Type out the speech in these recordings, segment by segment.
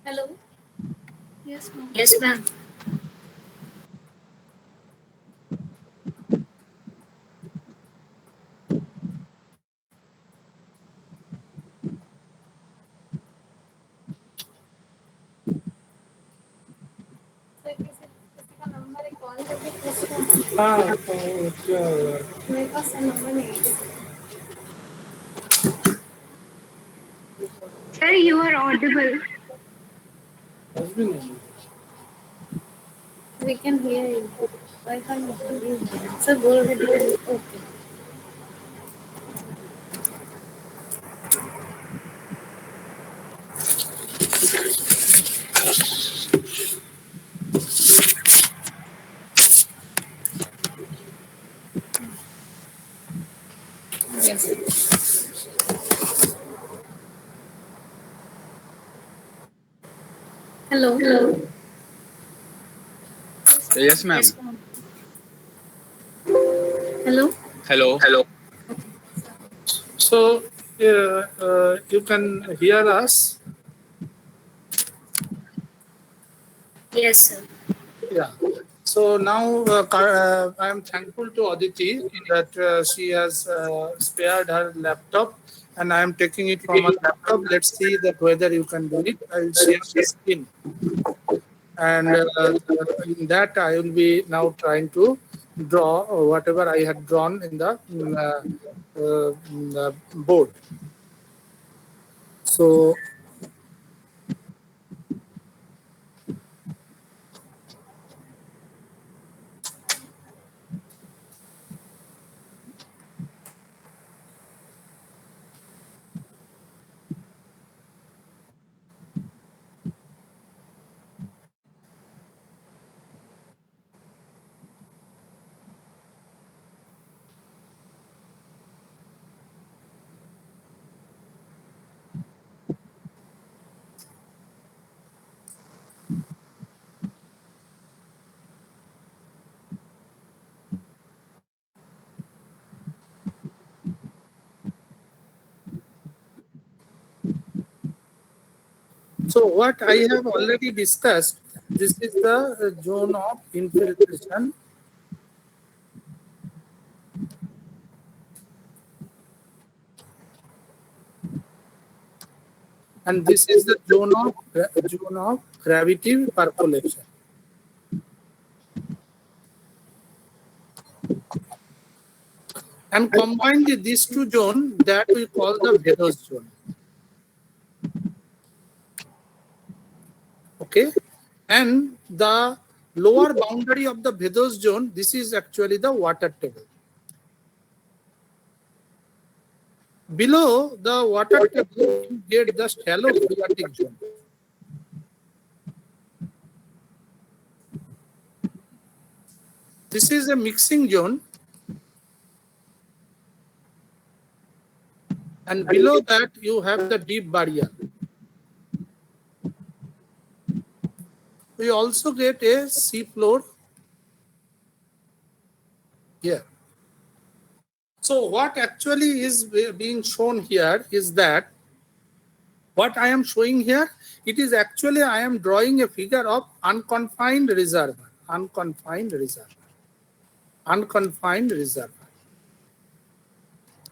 Hello. Yes, ma'am. Yes, ma'am. Sir किसी का number है, कॉल करके पूछना। हाँ तो क्या मेरे पास नंबर नहीं है। Sir, you are audible. husband नहीं We can hear you. Why can't you hear you? Sir बोल रहे थे। Okay. Yes. Hello. Hello. Yes, ma'am. Yes, ma'am. Hello. Hello. Hello. so you can hear us. Yes, sir. Yeah. So now I am thankful to Aditi that she has spared her laptop and I am taking it from her laptop. Let's see that whether you can do it. I will share the screen. And in that I will be now trying to draw whatever I had drawn in the board. So So what I have already discussed, this is the zone of infiltration. And this is the zone of gravity percolation. And combined with these two zones, that we call the Vedos zone. Okay, and the lower boundary of the Vedos zone, this is actually the water table. Below the water table, you get the shallow phreatic zone. This is a mixing zone. And below that, you have the deep barrier. We also get a sea floor here. So what actually is being shown here is that what I am showing here, it is actually I am drawing a figure of unconfined reservoir, unconfined reservoir, unconfined reservoir.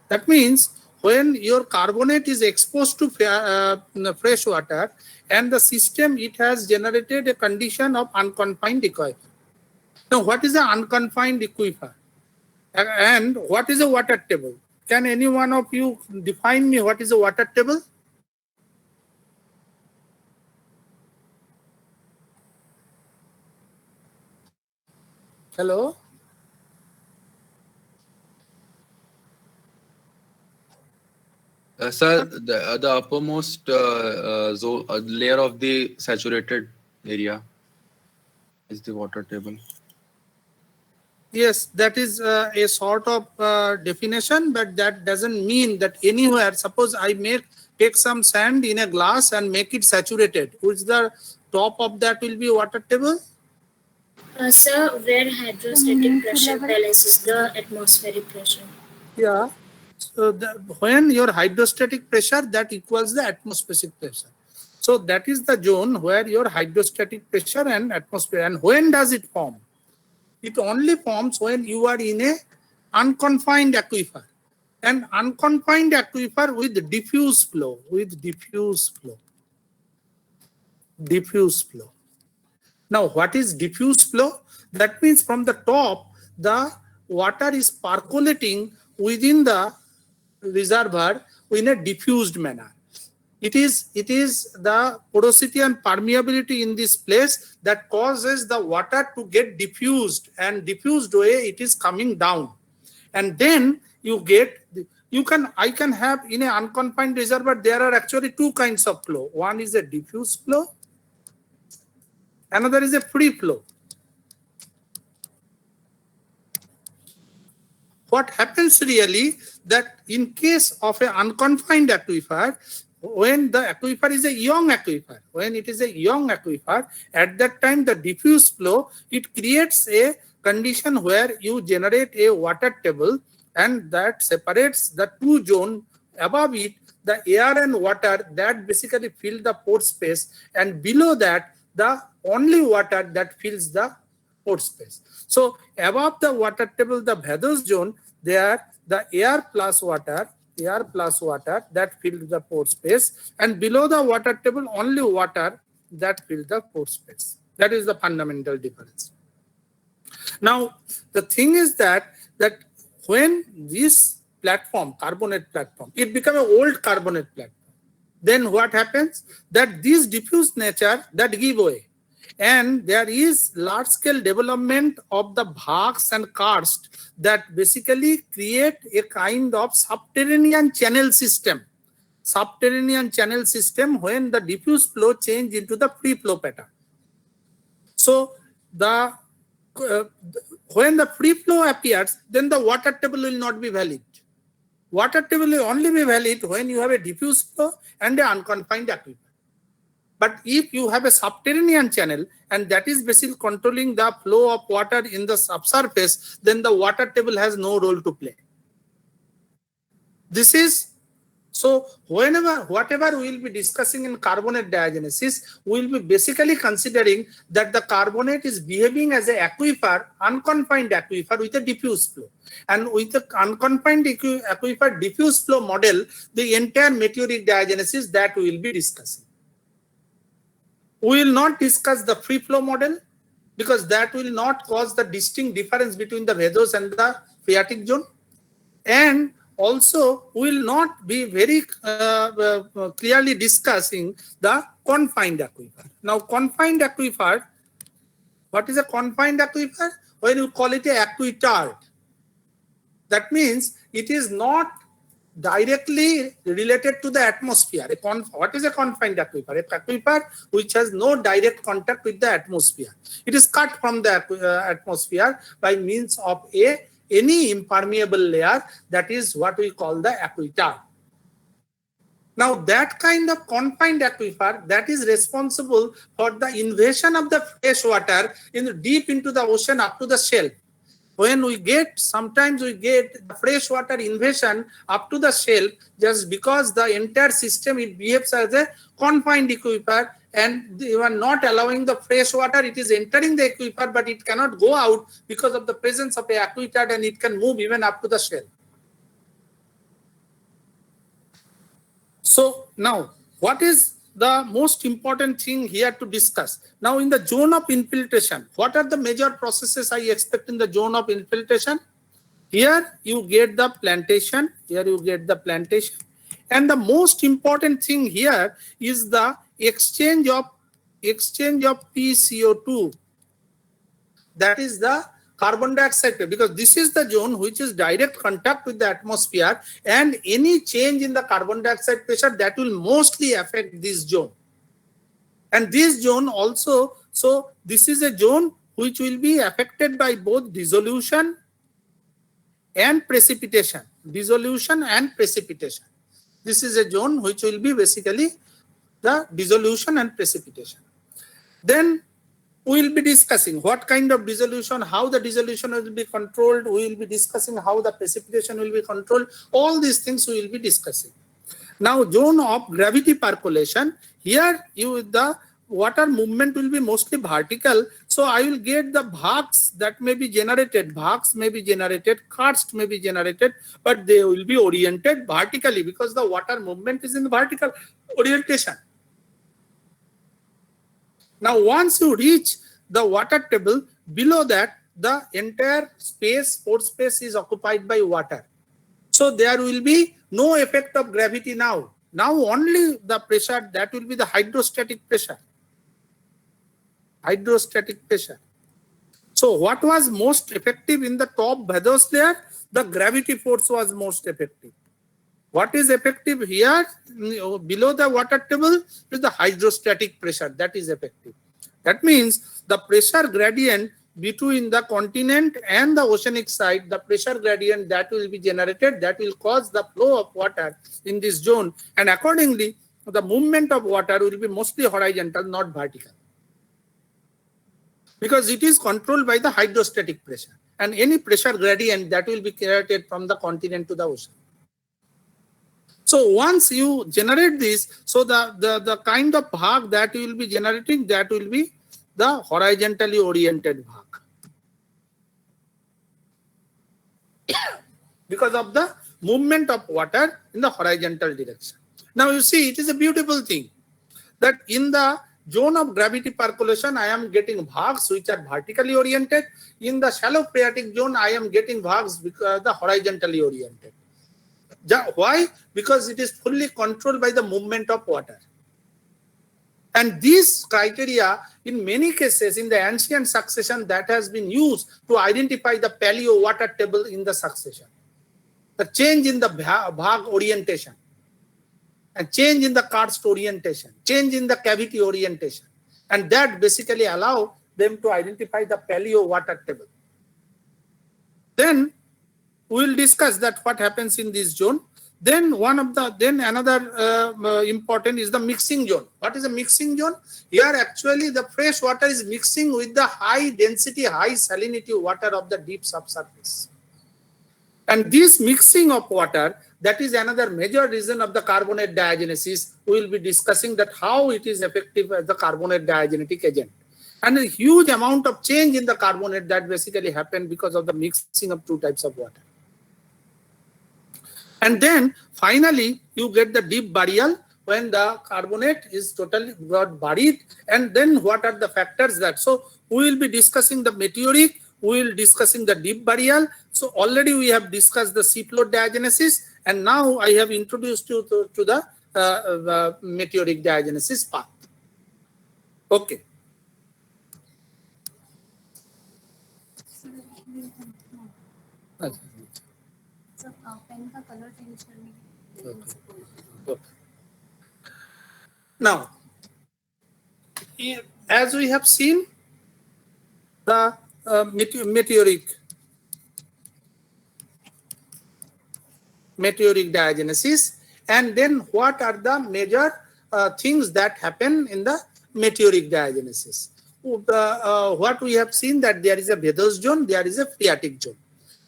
That means when your carbonate is exposed to fresh water and the system, it has generated a condition of unconfined aquifer. Now, what is the unconfined aquifer? And what is a water table? Can any one of you define me what is a water table? Hello? Sir, the uppermost layer of the saturated area is the water table. Yes, that is a sort of definition, but that doesn't mean that anywhere, suppose I take some sand in a glass and make it saturated, which the top of that will be water table? Sir, where hydrostatic pressure balances the atmospheric pressure. Yeah. So when your hydrostatic pressure, that equals the atmospheric pressure. So that is the zone where your hydrostatic pressure and atmosphere. And when does it form? It only forms when you are in a unconfined aquifer. And unconfined aquifer with diffuse flow, diffuse flow. Now, what is diffuse flow? That means from the top, the water is percolating within the reservoir in a diffused manner. It is the porosity and permeability in this place that causes the water to get diffused, and diffused way it is coming down. And then you get, I can have in an unconfined reservoir, there are actually two kinds of flow. One is a diffuse flow, another is a free flow. What happens really that in case of an unconfined aquifer, when the aquifer is a young aquifer, at that time the diffuse flow, it creates a condition where you generate a water table, and that separates the two zones. Above it, the air and water that basically fill the pore space, and below that, the only water that fills the pore space. So above the water table, the vadose zone, there the air plus water that fills the pore space, and below the water table only water that fills the pore space. That is the fundamental difference. Now the thing is that when this platform, carbonate platform, it becomes an old carbonate platform, then what happens? That this diffuse nature that give way, and there is large scale development of the bhags and karst that basically create a kind of subterranean channel system when the diffuse flow change into the free flow pattern. So when the free flow appears, then the water table will not be valid. Water table will only be valid when you have a diffuse flow and an unconfined aquifer. But if you have a subterranean channel, and that is basically controlling the flow of water in the subsurface, then the water table has no role to play. This is, so whatever we will be discussing in carbonate diagenesis, we will be basically considering that the carbonate is behaving as an aquifer, unconfined aquifer with a diffuse flow. And with the unconfined aquifer diffuse flow model, the entire meteoric diagenesis that we will be discussing. We will not discuss the free flow model because that will not cause the distinct difference between the vadose and the phreatic zone. And also, we will not be very clearly discussing the confined aquifer. Now, confined aquifer, what is a confined aquifer? When you call it a aquitard, that means it is not directly related to the atmosphere. What is a confined aquifer? A aquifer which has no direct contact with the atmosphere. It is cut from the atmosphere by means of any impermeable layer. That is what we call the aquitard. Now that kind of confined aquifer that is responsible for the invasion of the fresh water deep into the ocean up to the shelf. When sometimes we get the fresh water invasion up to the shelf, just because the entire system, it behaves as a confined aquifer, and you are not allowing the fresh water. It is entering the aquifer, but it cannot go out because of the presence of a aquitard, and it can move even up to the shelf. So now, what is the most important thing here to discuss? Now, in the zone of infiltration, what are the major processes I expect in the zone of infiltration? Here you get the plantation. And the most important thing here is the exchange of PCO2. That is the carbon dioxide, because this is the zone which is direct contact with the atmosphere, and any change in the carbon dioxide pressure that will mostly affect this zone. And this zone also, so this is a zone which will be affected by both dissolution and precipitation. This is a zone which will be basically the dissolution and precipitation. Then we will be discussing what kind of dissolution, how the dissolution will be controlled. We will be discussing how the precipitation will be controlled. All these things we will be discussing. Now, zone of gravity percolation. Here the water movement will be mostly vertical, so I will get the bhags that may be generated, karst may be generated, but they will be oriented vertically because the water movement is in the vertical orientation. Now once you reach the water table, below that the entire pore space is occupied by water. So there will be no effect of gravity now. Now only the pressure, that will be the hydrostatic pressure. So what was most effective in the top bathos layer? The gravity force was most effective. What is effective here below the water table is the hydrostatic pressure. That is effective. That means the pressure gradient between the continent and the oceanic side, the pressure gradient that will be generated, that will cause the flow of water in this zone, and accordingly the movement of water will be mostly horizontal, not vertical, because it is controlled by the hydrostatic pressure, and any pressure gradient that will be created from the continent to the ocean. So once you generate this, so the kind of bhag that you will be generating, that will be the horizontally oriented bhag, because of the movement of water in the horizontal direction. Now you see, it is a beautiful thing that in the zone of gravity percolation, I am getting bhags which are vertically oriented. In the shallow phreatic zone, I am getting bhags because the horizontally oriented. Why? Because it is fully controlled by the movement of water. And these criteria, in many cases, in the ancient succession, that has been used to identify the paleo water table in the succession. The change in the bhag orientation, and change in the karst orientation, change in the cavity orientation. And that basically allow them to identify the paleo water table. Then we will discuss that what happens in this zone. Then another important is the mixing zone. What is a mixing zone? Here actually the fresh water is mixing with the high density, high salinity water of the deep subsurface. And this mixing of water, that is another major reason of the carbonate diagenesis. We will be discussing that how it is effective as the carbonate diagenetic agent. And a huge amount of change in the carbonate that basically happened because of the mixing of two types of water. And then finally, you get the deep burial when the carbonate is totally got buried. And then what are the factors that? So we will be discussing the meteoric, we will discussing the deep burial. So already we have discussed the seafloor diagenesis, and now I have introduced you to the meteoric diagenesis path. Okay. So pen का color change करने के लिए Okay. Now, as we have seen, the meteoric diagenesis, and then what are the major things that happen in the meteoric diagenesis. What we have seen, that there is a bathos zone, there is a phreatic zone.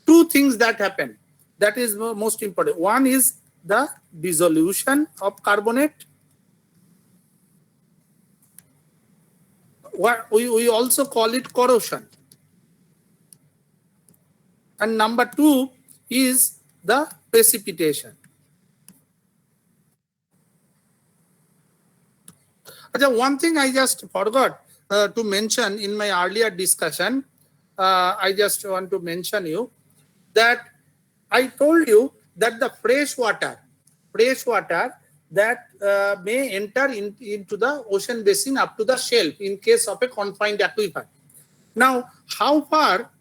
Two things that happen, that is most important. One is the dissolution of carbonate. What we also call it corrosion. And number two is the precipitation. One thing I just forgot to mention in my earlier discussion, I just want to mention you that I told you that the fresh water that may enter into the ocean basin up to the shelf in case of a confined aquifer. Now, how far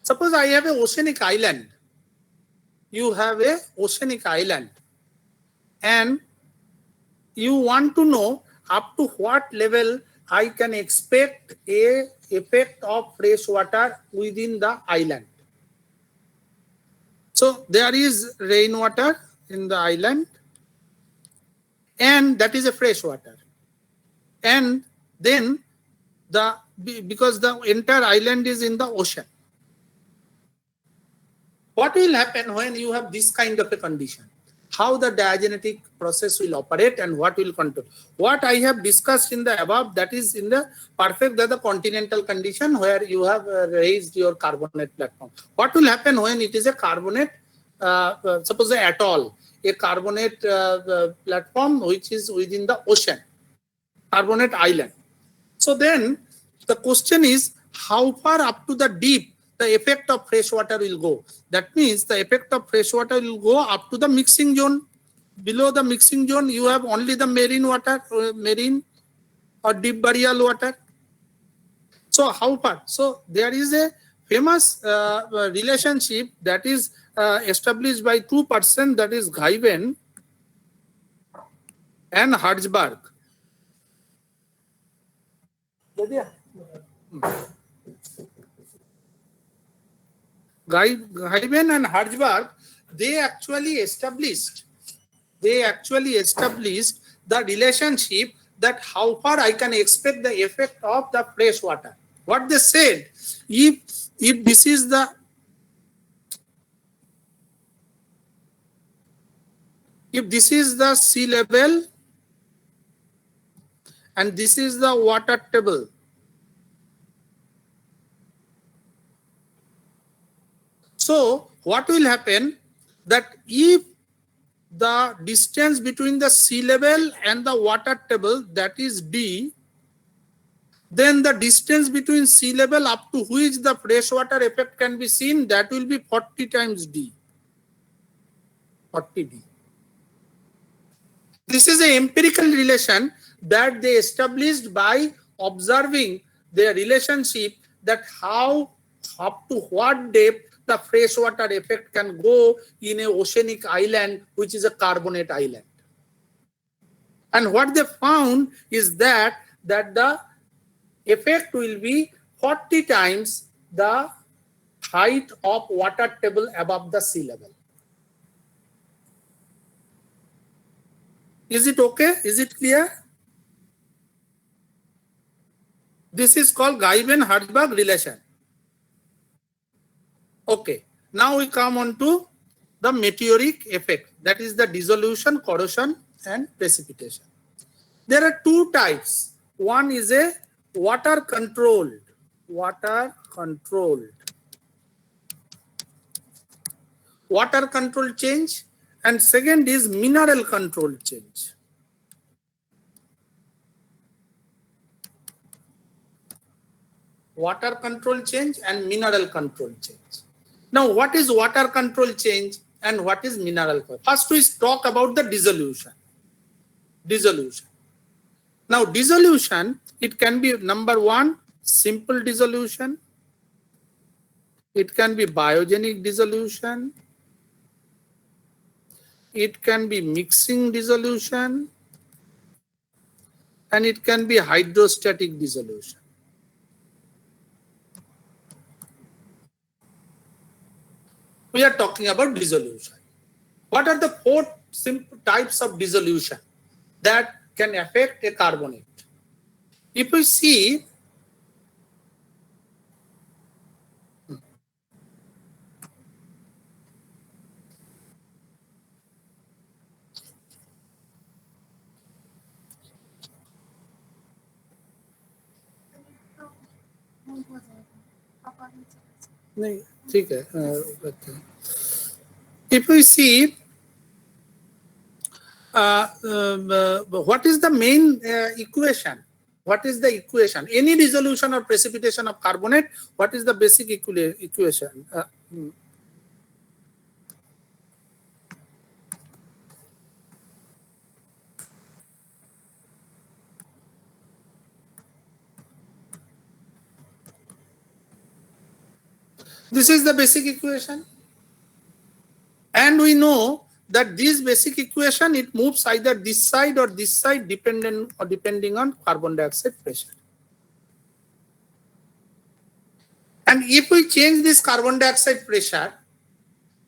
suppose I have an oceanic island. You have an oceanic island, and you want to know up to what level I can expect a effect of fresh water within the island. So there is rainwater in the island, and that is a fresh water. And then because the entire island is in the ocean. What will happen when you have this kind of a condition? How the diagenetic process will operate and what will control. What I have discussed in the above, that is in the perfect, the continental condition where you have raised your carbonate platform. What will happen when it is a carbonate, suppose an atoll, a carbonate platform which is within the ocean, carbonate island. So then the question is, how far up to the deep the effect of fresh water will go. That means the effect of fresh water will go up to the mixing zone. Below the mixing zone, you have only the marine water, marine or deep burial water. So how far? So there is a famous relationship that is established by two persons, that is Guyven and Hertzberg. Guyven and Hertzberg, they actually established the relationship that how far I can expect the effect of the fresh water. What they said, if this is the sea level and this is the water table, so what will happen, that if the distance between the sea level and the water table, that is D, then the distance between sea level up to which the freshwater effect can be seen, that will be 40 times D. 40 D. This is an empirical relation that they established by observing their relationship, that how up to what depth the freshwater effect can go in an oceanic island, which is a carbonate island. And what they found is that the effect will be 40 times the height of water table above the sea level. Is it okay? Is it clear? This is called Guyven-Hertzberg relation. Okay, now we come on to the meteoric effect, that is the dissolution, corrosion and precipitation. There are two types. One is a water controlled change, and second is mineral controlled change. Water control change and mineral control change. Now, what is water control change and what is mineral control? First, we talk about the dissolution. Now, dissolution, it can be number one, simple dissolution. It can be biogenic dissolution. It can be mixing dissolution. And it can be hydrostatic dissolution. We are talking about dissolution. What are the four simple types of dissolution that can affect a carbonate? If we see, if we see what is the main equation? What is the equation? Any dissolution or precipitation of carbonate, what is the basic equation? This is the basic equation. And we know that this basic equation, it moves either this side or this side depending on carbon dioxide pressure. And if we change this carbon dioxide pressure,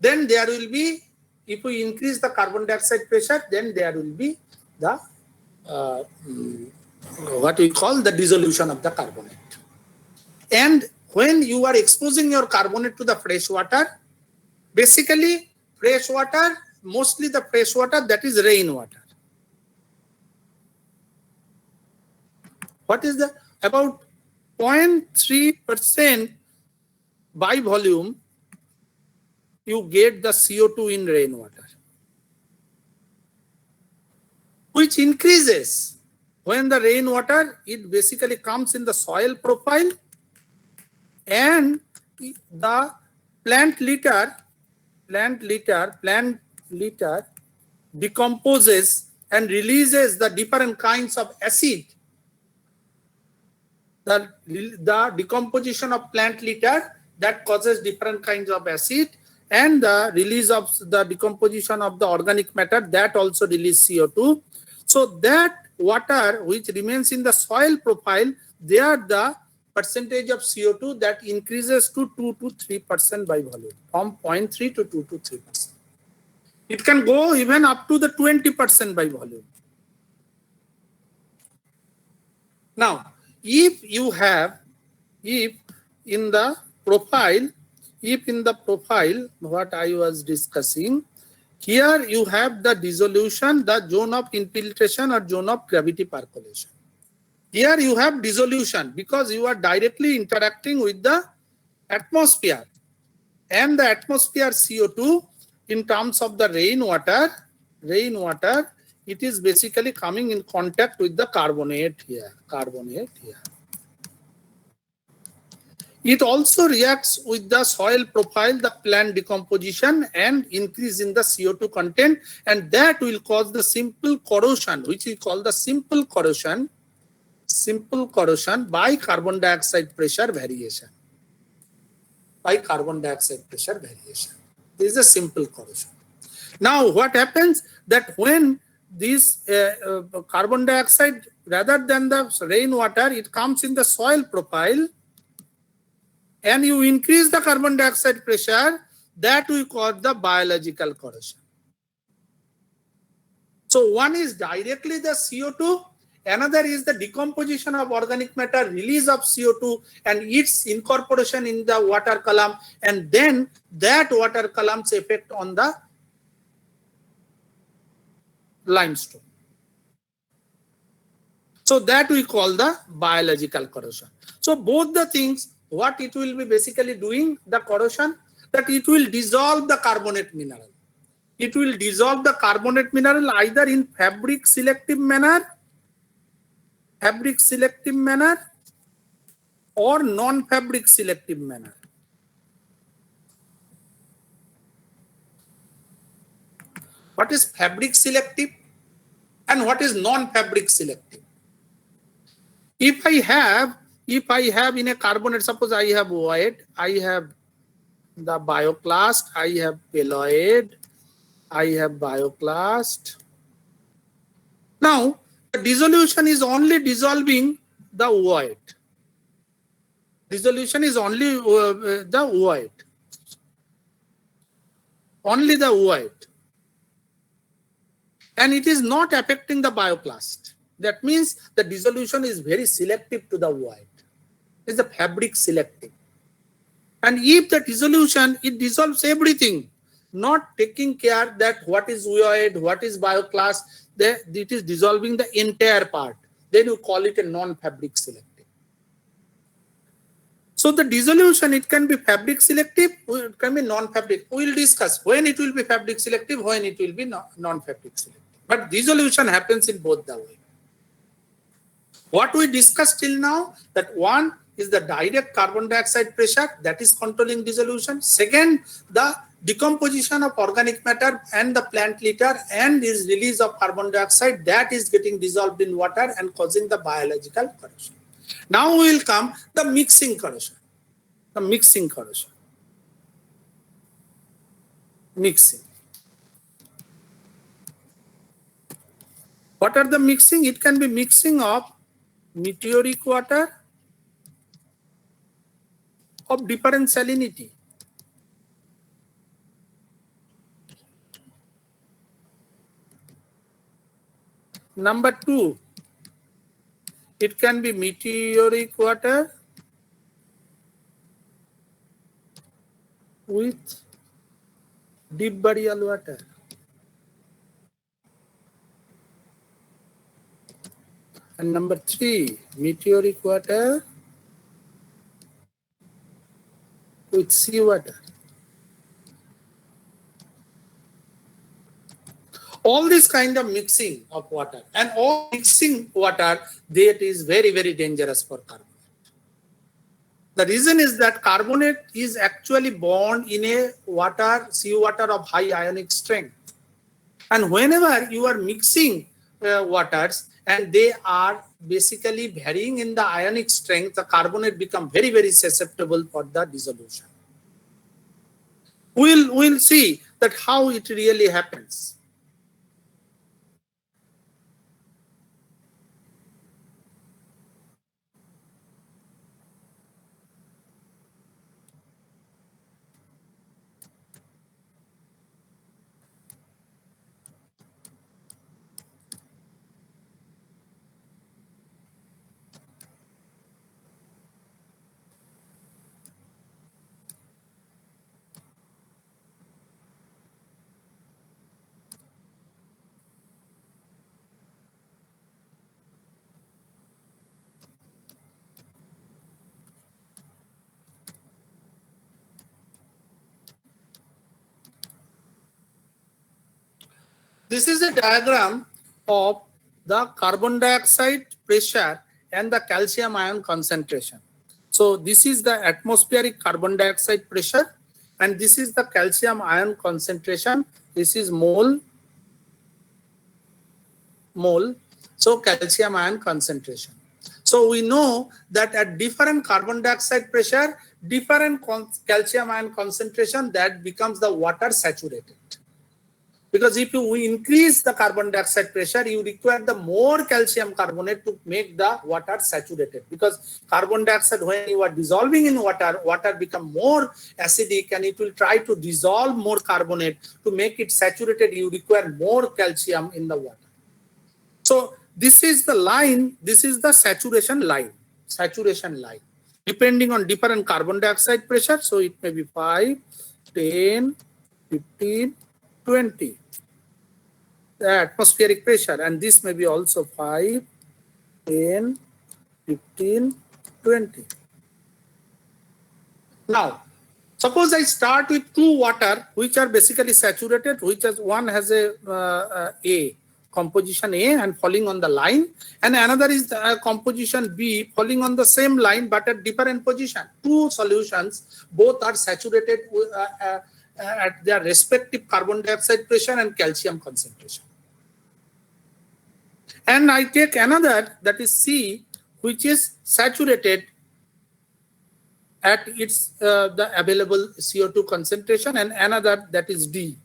then there will be, if we increase the carbon dioxide pressure, then there will be the what we call the dissolution of the carbonate. And when you are exposing your carbonate to the fresh water, basically fresh water, mostly the fresh water, that is rainwater. What is the about 0.3% by volume you get the CO2 in rainwater, which increases when the rainwater, it basically comes in the soil profile, and the plant litter decomposes and releases the different kinds of acid. The decomposition of plant litter, that causes different kinds of acid, and the release of the decomposition of the organic matter, that also release CO2. So that water which remains in the soil profile, there the percentage of CO2 that increases to 2 to 3% by volume, from 0.3 to 2 to 3%. It can go even up to the 20% by volume. Now, if in the profile, what I was discussing, here you have the dissolution, the zone of infiltration or zone of gravity percolation. Here you have dissolution because you are directly interacting with the atmosphere, and the atmosphere CO2 in terms of the rainwater, it is basically coming in contact with the carbonate here. It also reacts with the soil profile, the plant decomposition, and increase in the CO2 content, and that will cause the simple corrosion, which we call the simple corrosion by carbon dioxide pressure variation. This is a simple corrosion. Now, what happens that when this carbon dioxide, rather than the rainwater, it comes in the soil profile, and you increase the carbon dioxide pressure, that we call the biological corrosion. So one is directly the CO2, another is the decomposition of organic matter, release of CO2, and its incorporation in the water column, and then that water column's effect on the limestone. So that we call the biological corrosion. So both the things, what it will be basically doing, the corrosion, that it will dissolve the carbonate mineral. It will dissolve the carbonate mineral either in fabric selective manner or non-fabric selective manner. What is fabric selective and what is non-fabric selective? If I have in a carbonate, suppose I have void, I have the bioclast, I have pelloid, I have bioclast. Now, the dissolution is only dissolving the void. Only the void. And it is not affecting the bioclast. That means the dissolution is very selective to the void. It's the fabric selective. And if the dissolution, it dissolves everything, not taking care that what is void, what is bioclast, it is dissolving the entire part. Then you call it a non-fabric selective. So the dissolution, it can be fabric selective, it can be non-fabric. We will discuss when it will be fabric selective, when it will be non-fabric selective. But dissolution happens in both the way. What we discussed till now, that one is the direct carbon dioxide pressure, that is controlling dissolution. Second, the decomposition of organic matter and the plant litter and is release of carbon dioxide, that is getting dissolved in water and causing the biological corrosion. Now will come the mixing corrosion. What are the mixing? It can be mixing of meteoric water of different salinity. Number 2, it can be meteoric water with deep burial water. And number 3, meteoric water with seawater. All this kind of mixing of water, and all mixing water, that is very, very dangerous for carbonate. The reason is that carbonate is actually born in a water, seawater of high ionic strength. And whenever you are mixing waters and they are basically varying in the ionic strength, the carbonate become very, very susceptible for the dissolution. We'll see that how it really happens. This is a diagram of the carbon dioxide pressure and the calcium ion concentration. So this is the atmospheric carbon dioxide pressure and this is the calcium ion concentration. This is mole. So calcium ion concentration. So we know that at different carbon dioxide pressure, different calcium ion concentration, that becomes the water saturated. Because if you increase the carbon dioxide pressure, you require the more calcium carbonate to make the water saturated. Because carbon dioxide, when you are dissolving in water, water become more acidic and it will try to dissolve more carbonate. To make it saturated, you require more calcium in the water. So this is the line, this is the saturation line, depending on different carbon dioxide pressure. So it may be 5, 10, 15, 20. The atmospheric pressure, and this may be also 5, 10, 15, 20. Now, suppose I start with 2 water which are basically saturated, which is one has a composition A and falling on the line, and another is the composition B falling on the same line but at different position. 2 solutions, both are saturated at their respective carbon dioxide pressure and calcium concentration. And I take another, that is C, which is saturated at its the available CO2 concentration, and another, that is D,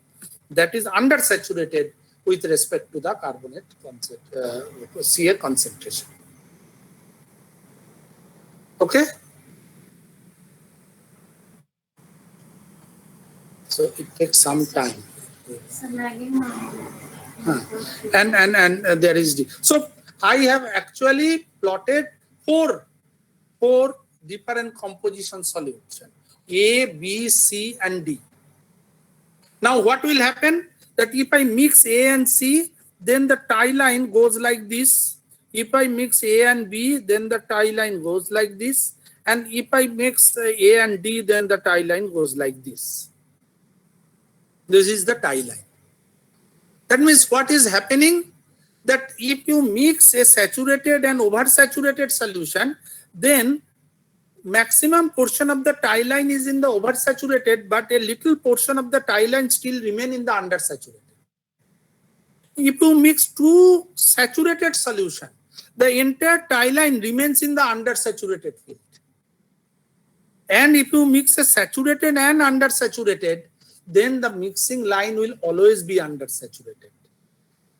that is undersaturated with respect to the carbonate Ca concentration. Okay. So it takes some time. And there is D. So I have actually plotted four different composition solutions, A, B, C, and D. Now what will happen? That if I mix A and C, then the tie line goes like this. If I mix A and B, then the tie line goes like this. And if I mix A and D, then the tie line goes like this. This is the tie line. That means what is happening? That if you mix a saturated and oversaturated solution, then maximum portion of the tie line is in the oversaturated, but a little portion of the tie line still remain in the undersaturated. If you mix 2 saturated solution, the entire tie line remains in the undersaturated field. And if you mix a saturated and undersaturated, then the mixing line will always be undersaturated.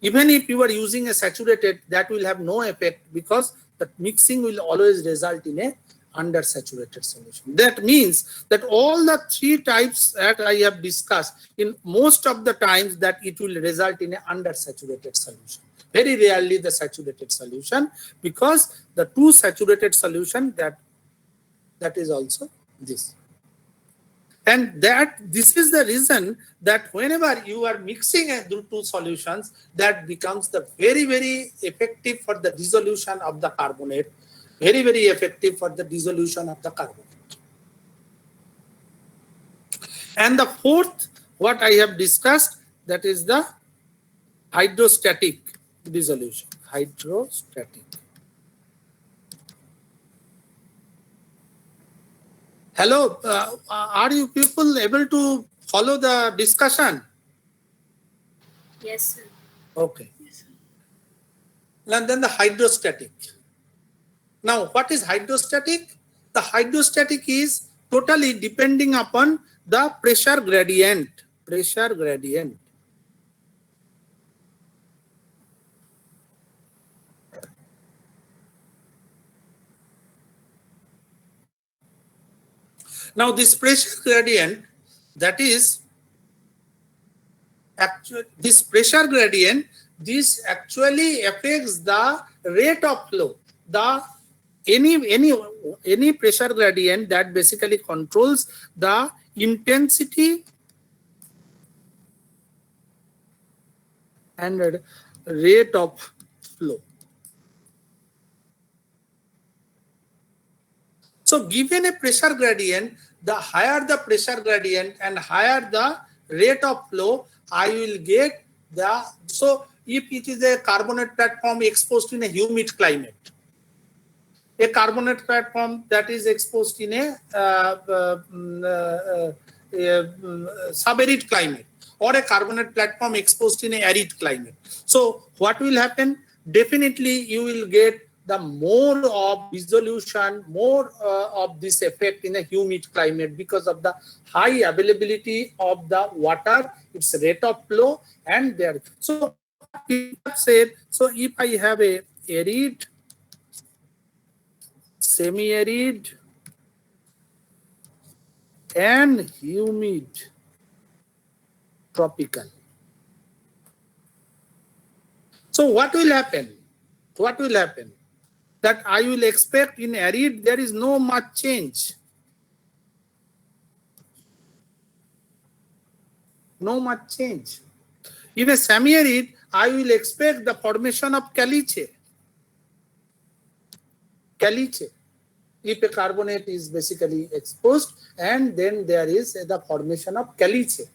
Even if you are using a saturated, that will have no effect because the mixing will always result in a undersaturated solution. That means that all the three types that I have discussed, in most of the times that it will result in an undersaturated solution. Very rarely the saturated solution, because the two saturated solution that is also this. And this is the reason that whenever you are mixing two solutions, that becomes the very, very effective for the dissolution of the carbonate. Very, very effective for the dissolution of the carbonate. And the fourth, what I have discussed, that is the hydrostatic dissolution. Hydrostatic. Hello, are you people able to follow the discussion? Yes, sir. Okay. And then the hydrostatic. Now, what is hydrostatic? The hydrostatic is totally depending upon the pressure gradient. Pressure gradient. Now, this pressure gradient, that is actually this pressure gradient, this actually affects the rate of flow. The any pressure gradient that basically controls the intensity and rate of flow. So given a pressure gradient, the higher the pressure gradient and higher the rate of flow, I will get the, so if it is a carbonate platform exposed in a humid climate, a carbonate platform that is exposed in a subarid climate, or a carbonate platform exposed in a arid climate. So what will happen? Definitely you will get the more of dissolution, more of this effect in a humid climate because of the high availability of the water, its rate of flow, and there. So we have said, so if I have a arid, semi-arid, and humid tropical. So what will happen? What will happen? That I will expect in arid, there is no much change. No much change. In a semi-arid, I will expect the formation of caliche. Caliche. If a carbonate is basically exposed, and then there is the formation of caliche.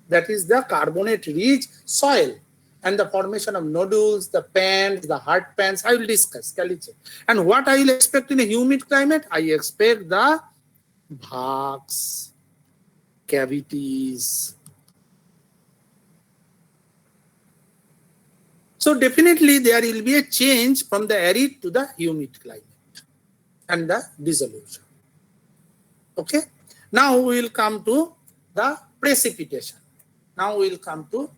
That is the carbonate-rich soil. And the formation of nodules, the pans, the hard pans, I will discuss caliche. And what I will expect in a humid climate? I expect the bhags, cavities. So definitely there will be a change from the arid to the humid climate and the dissolution. Okay. Now we will come to the precipitation. Now we will come to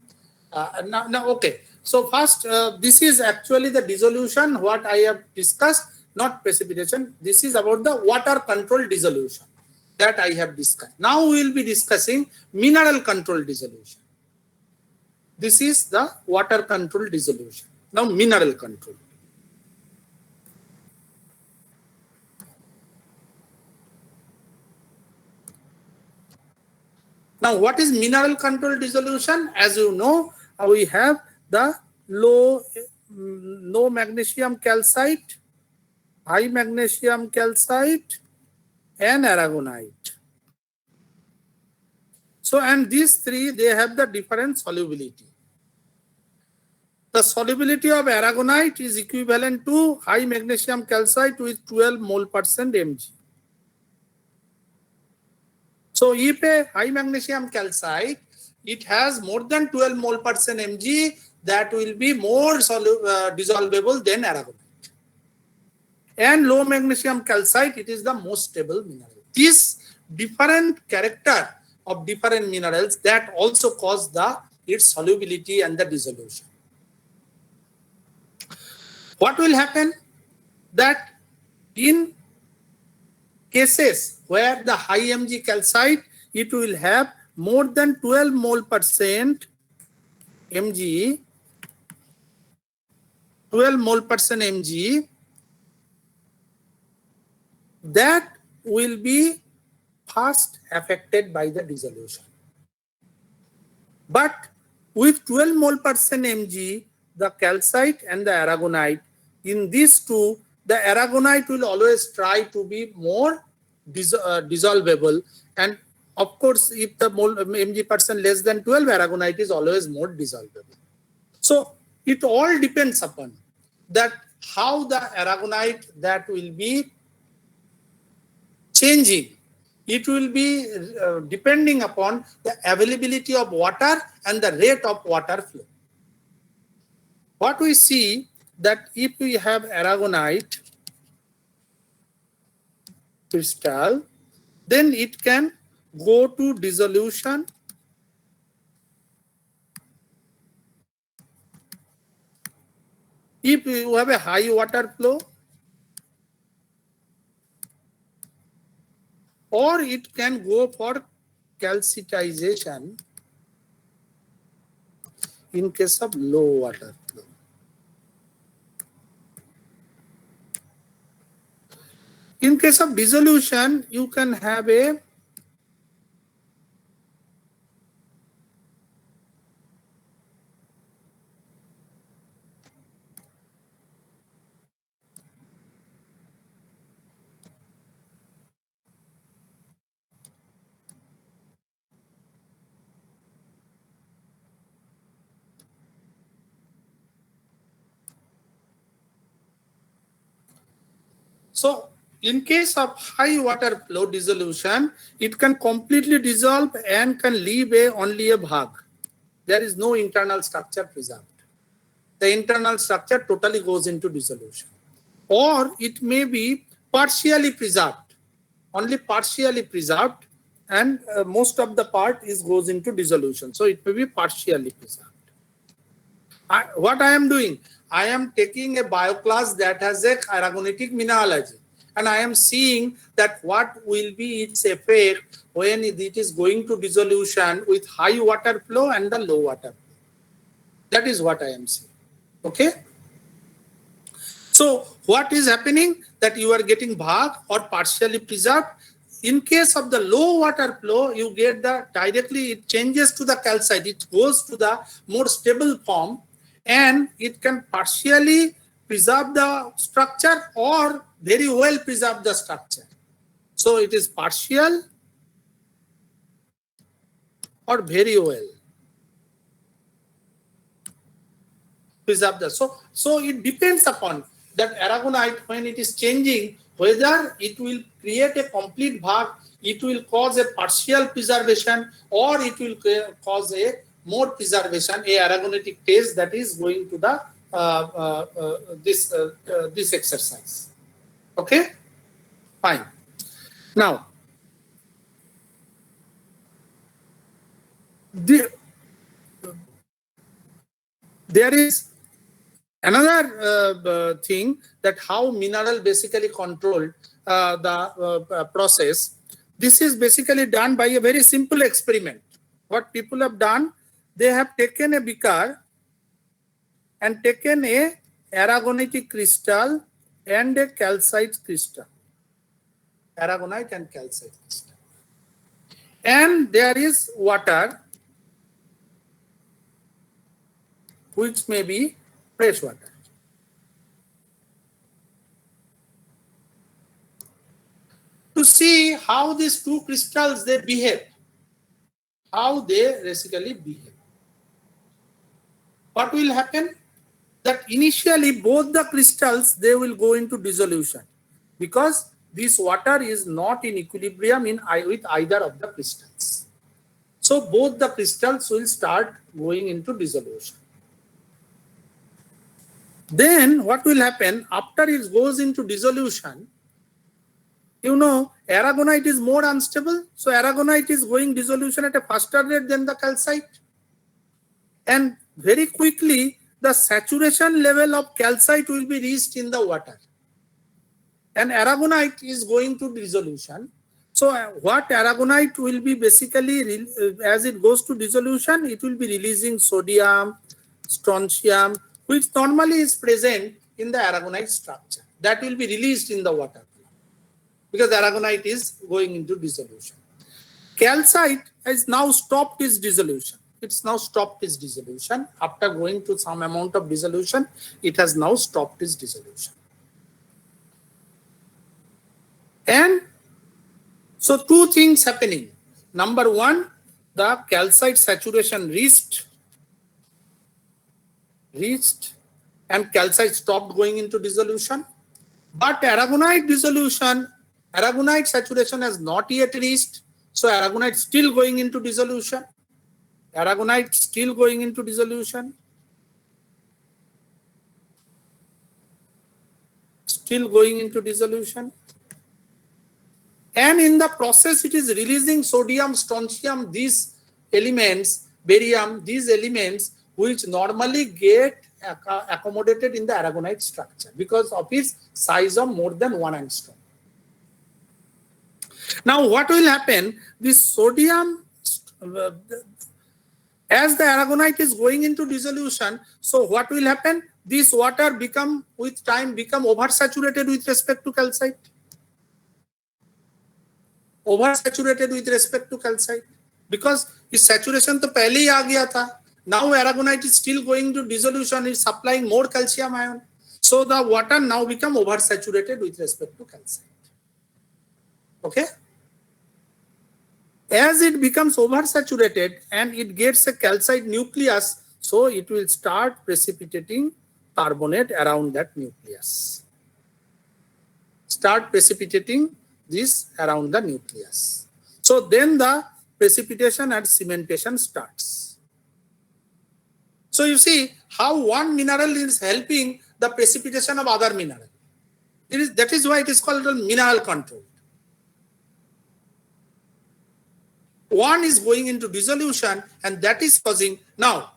okay. So first, this is actually the dissolution, what I have discussed, not precipitation. This is about the water control dissolution that I have discussed. Now we will be discussing mineral control dissolution. This is the water control dissolution. Now mineral control. Now what is mineral control dissolution? As you know, we have the low magnesium calcite, high magnesium calcite, and aragonite. So, and these three, they have the different solubility. The solubility of aragonite is equivalent to high magnesium calcite with 12 mole% Mg. So if a high magnesium calcite, it has more than 12 mole% Mg, that will be more dissolvable than aragonite. And low magnesium calcite, it is the most stable mineral. This different character of different minerals, that also cause its solubility and the dissolution. What will happen? That in cases where the high Mg calcite, it will have more than 12 mole percent Mg, 12 mole percent Mg, that will be first affected by the dissolution. But with 12 mole percent Mg, the calcite and the aragonite, in these two, the aragonite will always try to be more dissolvable, and of course, if the Mg percent less than 12, aragonite is always more dissolvable. So it all depends upon that how the aragonite that will be changing. It will be depending upon the availability of water and the rate of water flow. What we see that if we have aragonite crystal, then it can go to dissolution if you have a high water flow, or it can go for calcitization in case of low water flow. In case of dissolution, you can have a so in case of high water flow dissolution, it can completely dissolve and can leave only a bhag. There is no internal structure preserved. The internal structure totally goes into dissolution. Or it may be partially preserved, only partially preserved, and most of the part goes into dissolution. So it may be partially preserved. What I am doing, I am taking a bioclass that has a aragonitic mineralogy, and I am seeing that what will be its effect when it is going to dissolution with high water flow and the low water flow. That is what I am seeing. Okay. So what is happening? That you are getting bhag or partially preserved. In case of the low water flow, you get the directly, it changes to the calcite. It goes to the more stable form, and it can partially preserve the structure or very well preserve the structure. So it is partial or very well preserve the. So it depends upon that aragonite when it is changing, whether it will create a complete bhag, it will cause a partial preservation, or it will cause a more preservation, a aragonitic taste that is going to the this exercise. Okay, fine. Now, there is another thing, that how mineral basically controlled the process. This is basically done by a very simple experiment. What people have done, they have taken a beaker and taken a aragonitic crystal and a calcite crystal, aragonite and calcite crystal, and there is water, which may be fresh water. To see how these two crystals they behave, how they basically behave. What will happen? That initially both the crystals they will go into dissolution, because this water is not in equilibrium with either of the crystals. So both the crystals will start going into dissolution. Then what will happen after it goes into dissolution? You know, aragonite is more unstable. So aragonite is going dissolution at a faster rate than the calcite. And very quickly, the saturation level of calcite will be reached in the water. And aragonite is going to dissolution. So what aragonite will be basically, as it goes to dissolution, it will be releasing sodium, strontium, which normally is present in the aragonite structure. That will be released in the water because aragonite is going into dissolution. Calcite has now stopped its dissolution. It's now stopped its dissolution. After going to some amount of dissolution, it has now stopped its dissolution. And so two things happening. Number one, the calcite saturation reached and calcite stopped going into dissolution. But aragonite saturation has not yet reached. So aragonite still going into dissolution. Aragonite still going into dissolution. Still going into dissolution. And in the process, it is releasing sodium, strontium, these elements, barium, these elements which normally get accommodated in the aragonite structure because of its size of more than 1 angstrom. Now, what will happen? This sodium, as the aragonite is going into dissolution, so what will happen? This water with time become oversaturated with respect to calcite. Oversaturated with respect to calcite because its saturation to pehle hi aa gaya tha. Now aragonite is still going to dissolution, is supplying more calcium ion. So the water now become oversaturated with respect to calcite. Okay? As it becomes oversaturated and it gets a calcite nucleus, so it will start precipitating carbonate around that nucleus. Start precipitating this around the nucleus. So then the precipitation and cementation starts. So you see how one mineral is helping the precipitation of other mineral. That is why it is called a mineral control. One is going into dissolution and that is causing. Now,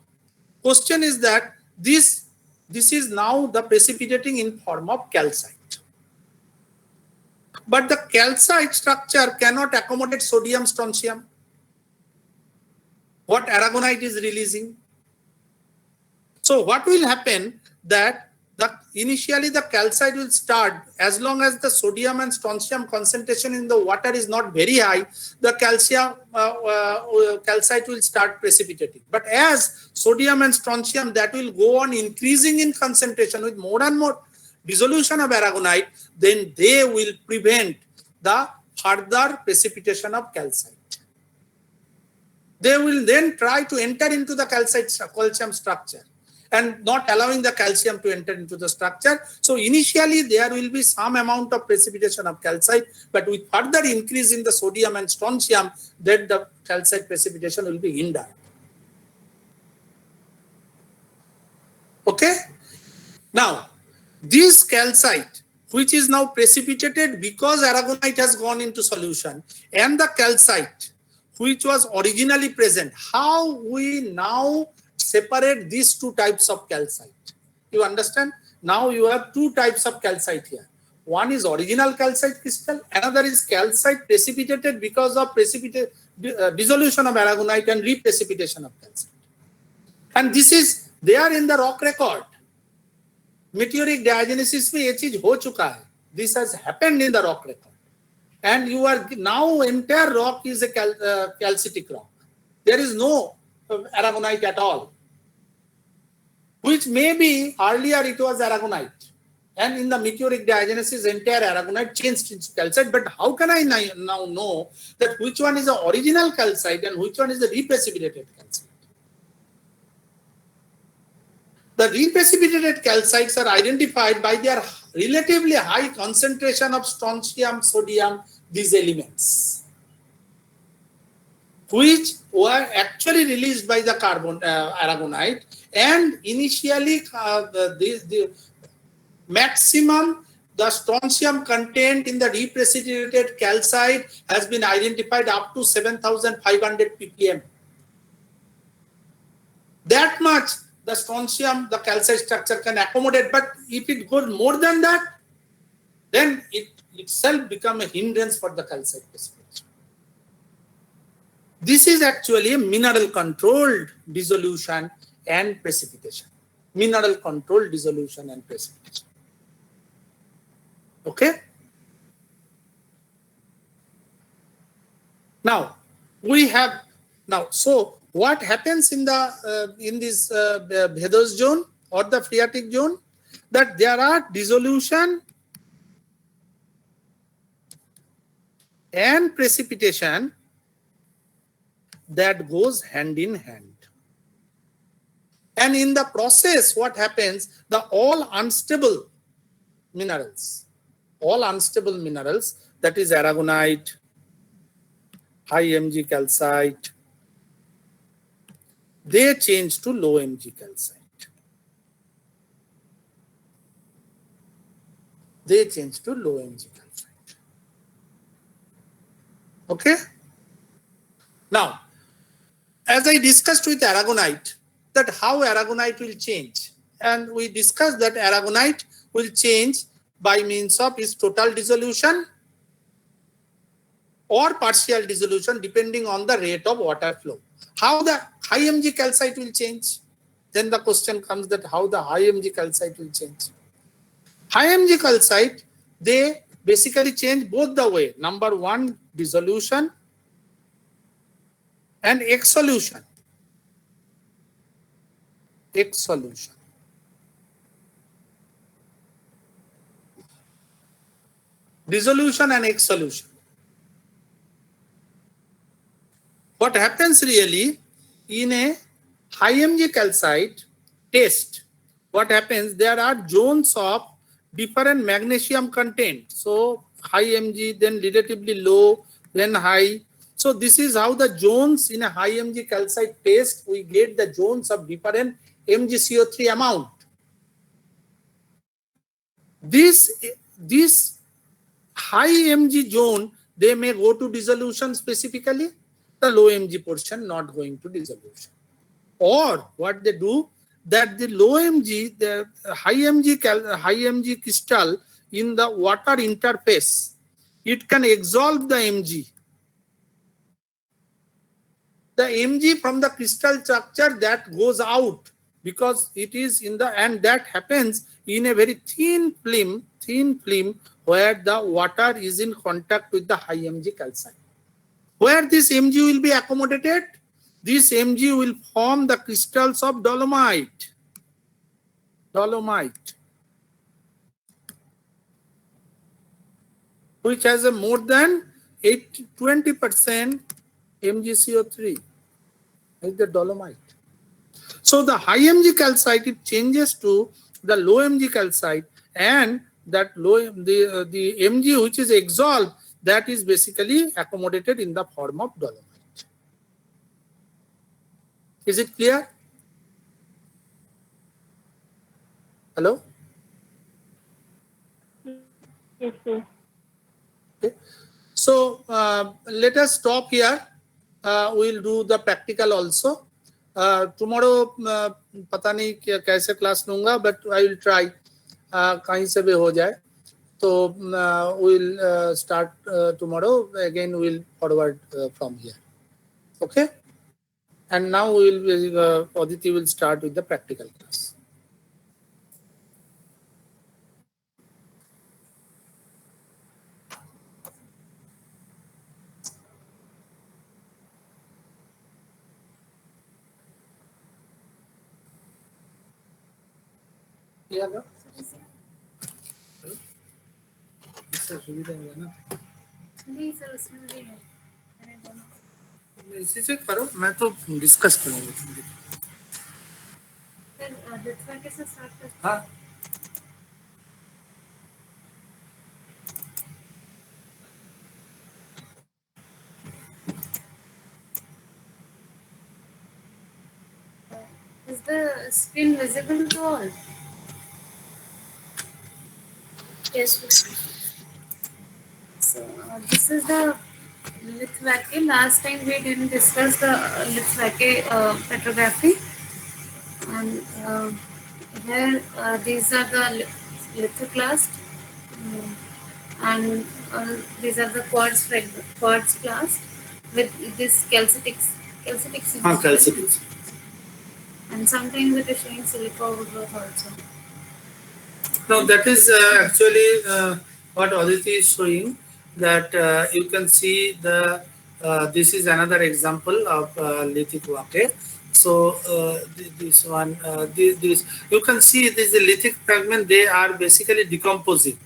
question is that this is now the precipitating in form of calcite. But the calcite structure cannot accommodate sodium, strontium. What aragonite is releasing. So what will happen that initially the calcite will start, as long as the sodium and strontium concentration in the water is not very high, the calcite will start precipitating. But as sodium and strontium, that will go on increasing in concentration with more and more dissolution of aragonite, then they will prevent the further precipitation of calcite. They will then try to enter into the calcium structure and not allowing the calcium to enter into the structure. So initially there will be some amount of precipitation of calcite, but with further increase in the sodium and strontium, then the calcite precipitation will be hindered. Okay? Now, this calcite, which is now precipitated because aragonite has gone into solution, and the calcite, which was originally present, how we now separate these two types of calcite? You understand? Now you have two types of calcite here. One is original calcite crystal, another is calcite precipitated because of dissolution of aragonite and reprecipitation of calcite. And this is there in the rock record. Meteoric diagenesis में ये चीज हो चुका है. This has happened in the rock record, and you are now entire rock is a calcitic rock. There is no aragonite at all, which maybe earlier it was aragonite, and in the meteoric diagenesis entire aragonite changed into calcite. But how can I now know that which one is the original calcite and which one is the reprecipitated calcite? The reprecipitated calcites are identified by their relatively high concentration of strontium, sodium, these elements, which were actually released by the aragonite, and initially the maximum the strontium content in the reprecipitated calcite has been identified up to 7,500 ppm. That much the strontium, the calcite structure can accommodate, but if it goes more than that, then it itself becomes a hindrance for the calcite precipitation. This is actually a mineral controlled dissolution and precipitation. Mineral controlled dissolution and precipitation. Okay? Now, we have, so what happens in this Bhedoj zone or the phreatic zone? That there are dissolution and precipitation that goes hand in hand. And in the process, what happens? The all unstable minerals, that is aragonite, high Mg calcite, they change to low Mg calcite. Okay? Now, as I discussed with aragonite, that how aragonite will change. And we discussed that aragonite will change by means of its total dissolution or partial dissolution depending on the rate of water flow. How the high Mg calcite will change? Then the question comes that how the high Mg calcite will change. High Mg calcite, they basically change both the way. Number one, dissolution and exsolution. Dissolution and exsolution. What happens really in a high Mg calcite test? What happens? There are zones of different magnesium content. So high Mg, then relatively low, then high. So this is how the zones in a high Mg calcite test, we get the zones of different MgCO3 amount. This high Mg zone, they may go to dissolution specifically, the low Mg portion not going to dissolution. Or what they do, that the low Mg, the high Mg crystal in the water interface, it can exsolve the Mg. The Mg from the crystal structure that goes out because it is in the, and that happens in a very thin film where the water is in contact with the high Mg calcite. Where this Mg will be accommodated? This Mg will form the crystals of dolomite, which has a more than 20% MgCO3, is the dolomite. So the high Mg calcite, it changes to the low Mg calcite, and that the Mg which is exsolved, that is basically accommodated in the form of dolomite. Is it clear? Hello? Yes, sir. Okay. So let us stop here. We'll do the practical also. Tomorrow, पता नहीं कैसे class लूँगा, but I will try. कहीं से भी हो जाए. So we'll start tomorrow. Again, we'll forward from here. Okay. And now Aditi will start with the practical class. Yeah, no? इससे सुविधा है ना? नहीं सर, उसमें भी है। इसी से करो, मैं तो डिस्कस करूँगा। सर लिथवा कैसे स्टार्ट करते हैं? हाँ। Is the screen visible to all? Yes, sir. So this is the Litvaki. Last time we didn't discuss the Litvaki petrography, and Um, Here, these are the lithoclast, and these are the quartz clast with this calcitic signature. Calcitic. And sometimes it is showing silica overgrowth also. Now that is actually what Aditi is showing, that you can see the this is another example of lithic wake. So this one, this you can see this is lithic fragment. They are basically decomposing,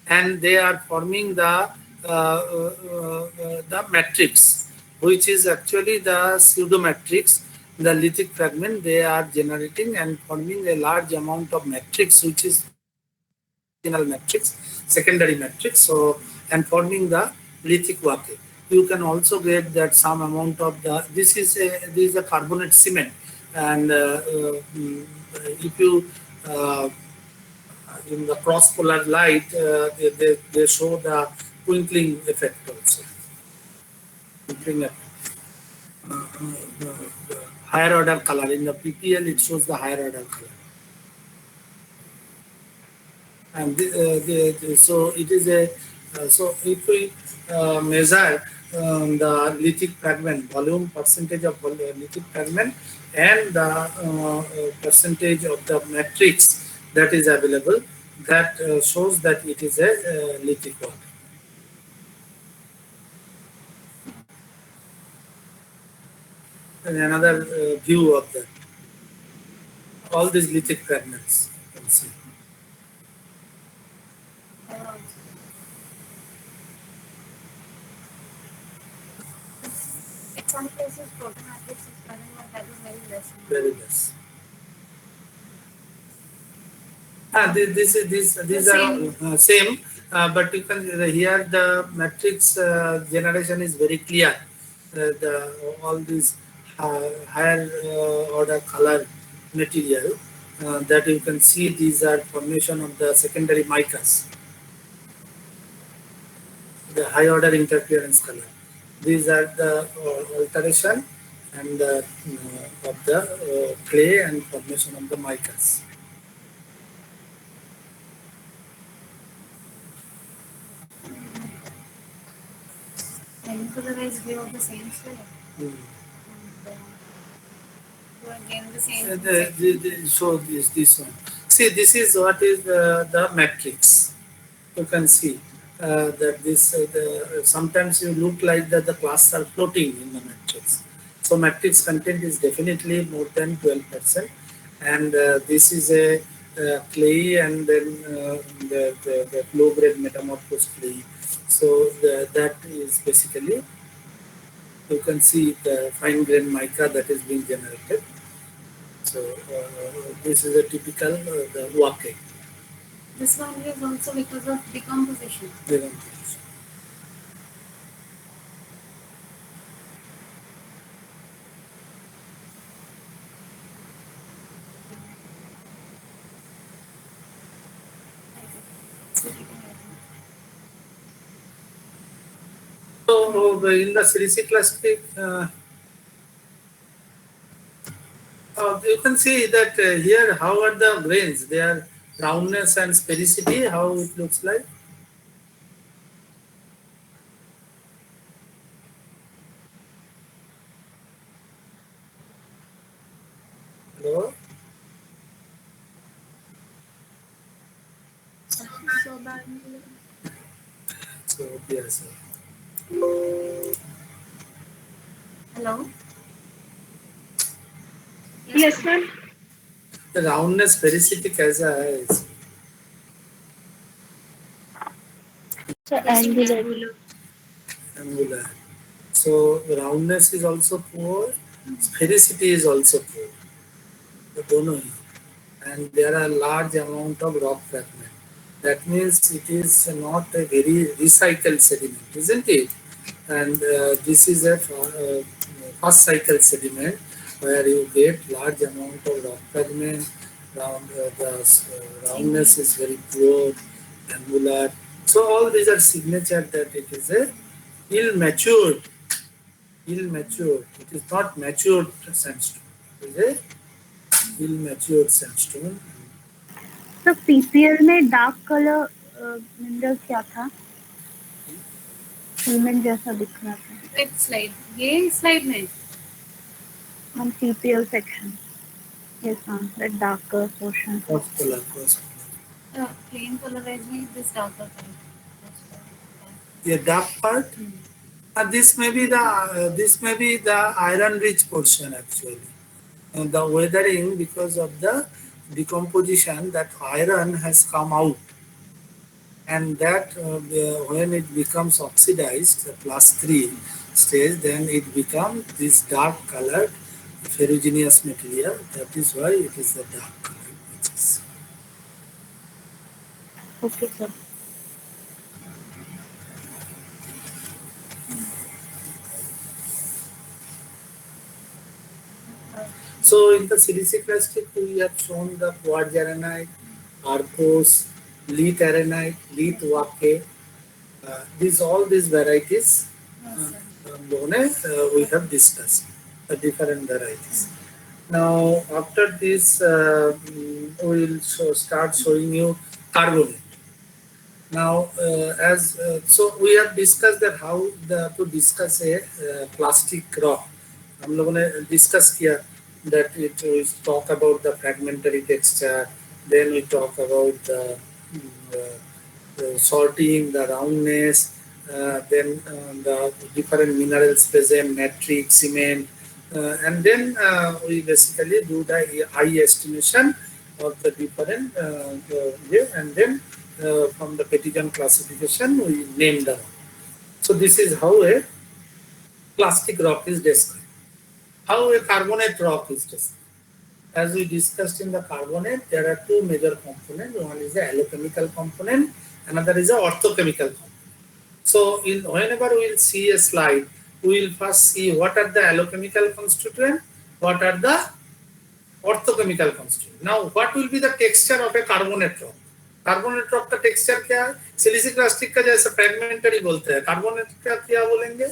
and they are forming the matrix, which is actually the pseudo matrix. The lithic fragment they are generating and forming a large amount of matrix, which is original matrix, secondary matrix, so and forming the lithic wake. You can also get that some amount of the this is a carbonate cement, and if you in the cross polar light they show the twinkling effect also. Twinkling effect. The higher order color in the PPL it shows the higher order color. And so it is a so if we measure the lithic fragment volume percentage of lithic fragment and the percentage of the matrix that is available, that shows that it is a lithic one. And another view of that, all these lithic fragments you can see. In some places, protein matrix is present, but that is very less. Very less. These are same, but you can here the matrix generation is very clear. All these higher order color material that you can see, these are formation of the secondary micas, the high order interference color. These are the alteration and of the clay and formation of the micas. Polarized view of the same slide. Again, the same. So this one. See, this is what is the matrix. You can see that this sometimes you look like that the classes are floating in the matrix. So matrix content is definitely more than 12%, and this is a clay and then the low grade metamorphosed clay. So that is basically, you can see the fine grain mica that is being generated. So this is a typical the wake. This one is also because of decomposition. Decomposition. So in the Silici cluster, you can see that here how are the grains, their roundness and sphericity, how it looks like. Hello? So bad. So yes. Hello? Yes, ma'am. The roundness sphericity कैसा है इसमें? So angular. Angular. So roundness is also poor, sphericity is also poor. The दोनों ही. And there are large amount of rock fragment. That means it is not a very recycled sediment, isn't it? And this is a first cycle sediment where you get large amount of rock fragment. The roundness is very poor, angular. So all these are signature that it is a ill-matured. It is not matured sandstone. It is a Ill matured sandstone. तो PPL में dark colour mineral क्या था? Cement जैसा दिख रहा था. Next slide, ये slide में On PPL section. Yes, ma'am. That darker portion. Cross color, cross color. Plane polarizing this darker color. Yeah, dark part. This may be the iron rich portion actually. And the weathering, because of the decomposition, that iron has come out, and that when it becomes oxidized, the +3 stage, then it becomes this dark colored ferruginous material. That is why it is the dark colored patches. Okay, sir. So in the siliciclastic, we have shown the quartz arenite, arkose, lead arenite, lead wake. All these varieties we have discussed, the different varieties. Now after this, we will start showing you carbonate. Now, so we have discussed that how to discuss a plastic rock. हम लोगों ने discuss किया that we talk about the fragmentary texture, then we talk about the sorting, the roundness, then the different minerals present, matrix, cement, and then we basically do the eye estimation of the different and then from the Petitjean classification we name them. So this is how a plastic rock is described. How a carbonate rock is described. As we discussed in the carbonate, there are two major components. One is the allochemical component, another is the orthochemical component. So whenever we will see a slide, we will first see what are the allochemical constituents, what are the orthochemical constituents. Now, what will be the texture of a carbonate rock? Carbonate rock का texture क्या है? सिलिसिक्लास्टिक का जैसे fragmentary बोलते हैं, carbonate का क्या बोलेंगे?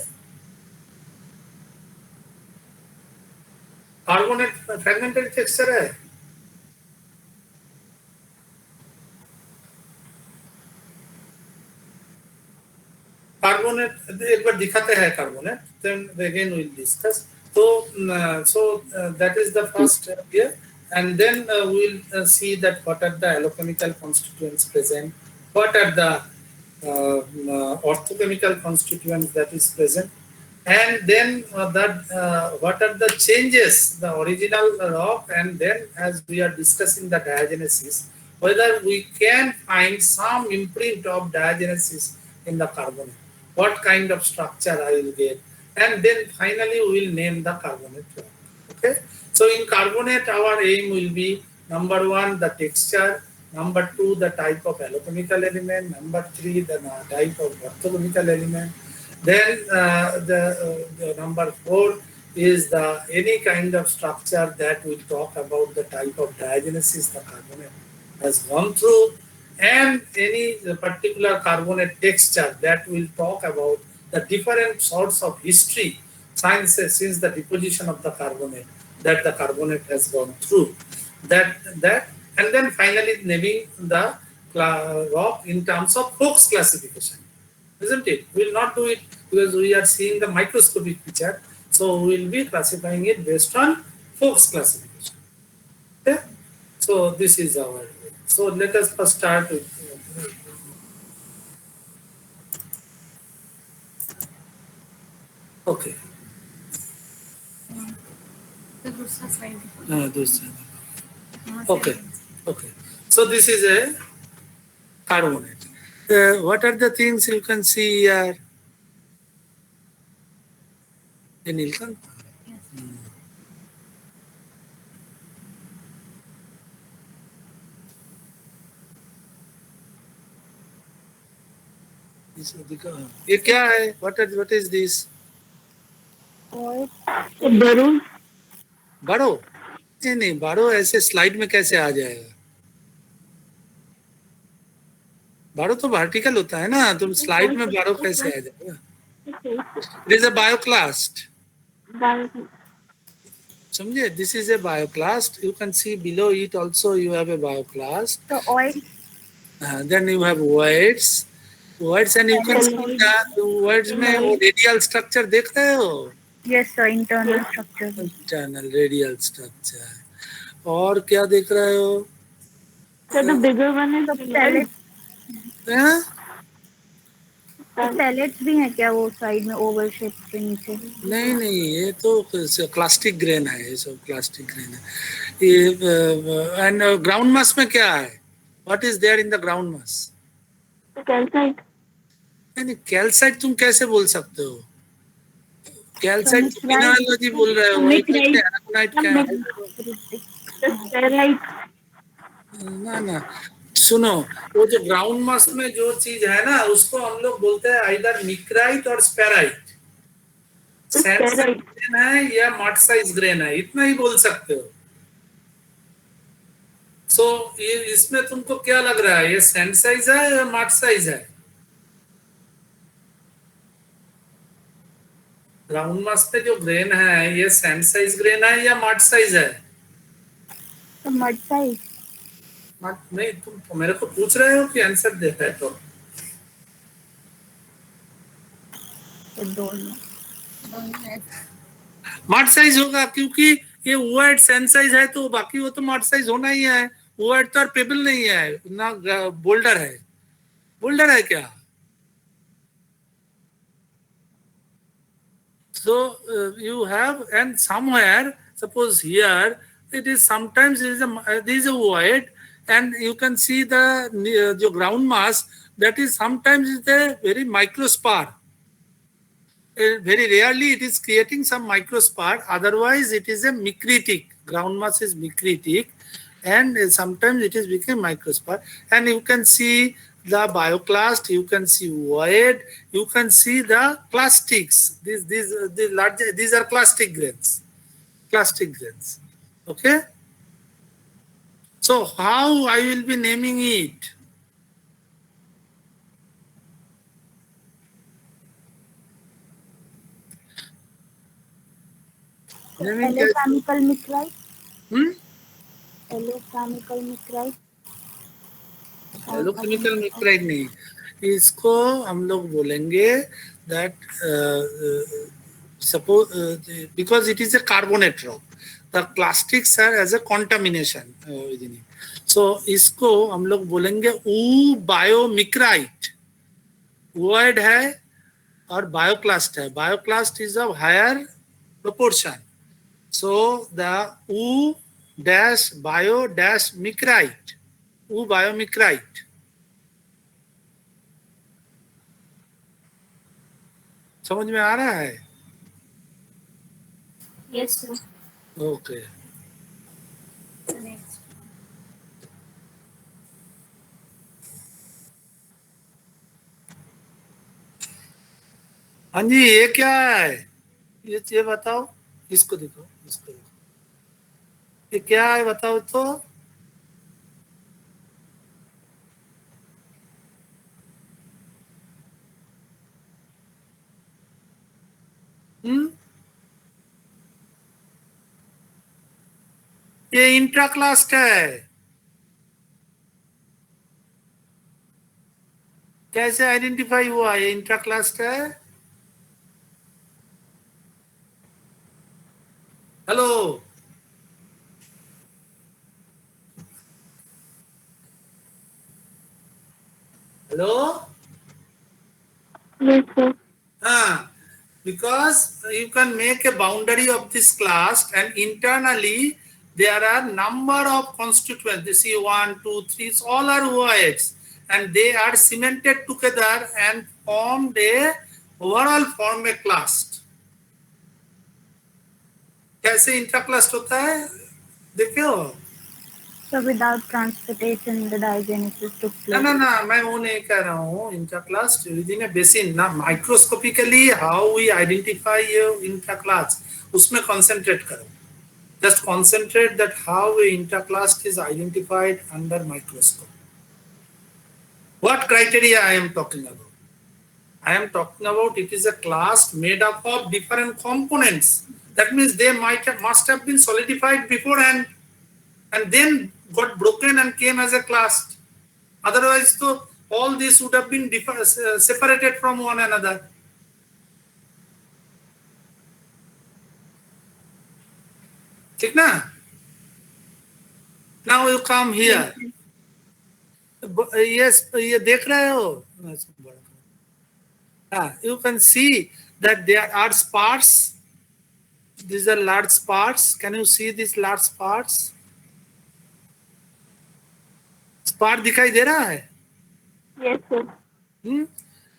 कार्बोनेट फ्रेगमेंटरी टेक्सचर है. कार्बोनेट एक बार दिखाते हैं carbonate, then again we will discuss. So that is the first step here. And then we will see that what are the allochemical constituents present, what are the orthochemical constituents that is present, and then what are the changes, the original rock, and then as we are discussing the diagenesis, whether we can find some imprint of diagenesis in the carbonate, what kind of structure I will get, and then finally we will name the carbonate rock. Okay. So in carbonate, our aim will be number one, the texture, number two, the type of allochemical element, number three, the type of orthochemical element. Then the number four is the any kind of structure that will talk about the type of diagenesis the carbonate has gone through, and any particular carbonate texture that will talk about the different sorts of history sciences since the deposition of the carbonate that the carbonate has gone through. That and then finally naming the rock in terms of Fuchs classification, isn't it? We will not do it because we are seeing the microscopic picture, so we will be classifying it based on Fuchs classification. Okay? So this is our. So let us first start with. Okay. Okay. Okay. So this is a carbonate. What are the things you can see here? In Nilkan? ये क्या है? What is this? बरो. बारो? नहीं, बारो ऐसे slide में कैसे आ जाएगा? बारो तो वर्टिकल होता है ना, तुम स्लाइड में बारो कैसे आ जाएगा? It is a bioclast. समझे? This is a bioclast. You can see below it also you have a bioclast. So oil, Then you have voids. Voids and you can see the voids में वो radial structure देख रहे हो? yes sir, internal structure. Internal radial structure. और क्या देख रहे हो? So the bigger one is So pellets, हाँ? pellets भी हैं क्या वो साइड में ओवल शेप के नीचे? नहीं नहीं, ये तो क्लास्टिक ग्रेन है, ये सब क्लास्टिक ग्रेन है. ये एंड ग्राउंड मास में क्या है? What is there in the ground mass? calcite. नहीं, कैल्साइट तुम कैसे बोल सकते हो? कैल्साइट तुम मिनरलोजी बोल रहे हो. एरागोनाइट क्या है? Ferrite. ना ना, सुनो, वो जो ग्राउंड मास में जो चीज है ना, उसको हम लोग बोलते हैं आइदर मिक्राइट और स्पेराइट. सैंडसाइज ग्रेन है या मड साइज ग्रेन है, इतना ही बोल सकते हो. सो ये इसमें तुमको क्या लग रहा है, ये सैंड साइज है या मड साइज है? ग्राउंड मास में जो ग्रेन है, ये सैंड साइज ग्रेन है या मड साइज है? तो मड साइज. मड नहीं, तुम मेरे को पूछ रहे हो कि आंसर देता है? तो दोनों मड साइज होगा, क्योंकि ये वाइड सैंड साइज है, तो बाकी वो तो मड साइज होना ही है. वाइड तो पेबल नहीं है ना, बोल्डर है. बोल्डर है क्या? So you have, and somewhere, suppose here it is sometimes there is a void, and you can see the ground mass, that is sometimes is a very microspar. Very rarely it is creating some microspar. Otherwise it is a micritic. Ground mass is micritic, and sometimes it is becoming microspar. And you can see the bioclast, you can see void, you can see the clastics. These are clastic grains. Clastic grains. Okay. So how I will be naming it? एलोकेमिकल micrite. एलोकेमिकल micrite नहीं, इसको हम लोग बोलेंगे that suppose because it is a carbonate rock, the plastics are as a contamination within it. So इसको हम लोग बोलेंगे ऊ बायोमिक्राइट. void है और बायोक्लास्ट है. बायोक्लास्ट is of higher proportion. So the U dash bio dash micrite, U biomicrite. समझ में आ रहा है? Yes, sir. Okay. Next. हाँ जी, ये क्या है? ये बताओ. इसको देखो, इसको देखो. ये क्या है बताओ तो? ये इंट्राक्लास्ट है. कैसे आइडेंटिफाई हुआ ये इंट्राक्लास्ट है? Hello, hello. Yes, sir. Because you can make a boundary of this class, and internally there are number of constituents. You see 1, 2, 3, all are voids, and they are cemented together and formed a overall form a clast. कैसे इंट्राक्लास्ट होता है देखे हो? So without transportation, the diagenesis took place. ना, मैं वो नहीं कह रहा हूँ. इंट्राक्लास्ट within a basin ना, माइक्रोस्कोपिकली how we identify इंट्राक्लास्ट, उसमें concentrate करो. Just concentrate that how a interclast is identified under microscope. What criteria I am talking about? I am talking about it is a class made up of different components. That means they must have been solidified before and then got broken and came as a clast. Otherwise, so all these would have been separated from one another. ठीक ना? Now you come here. Yes, ये देख रहे हो? You can see that there are spars. These are large spars. Can you see these large spars? Spar दिखाई दे रहा है? Yes, sir.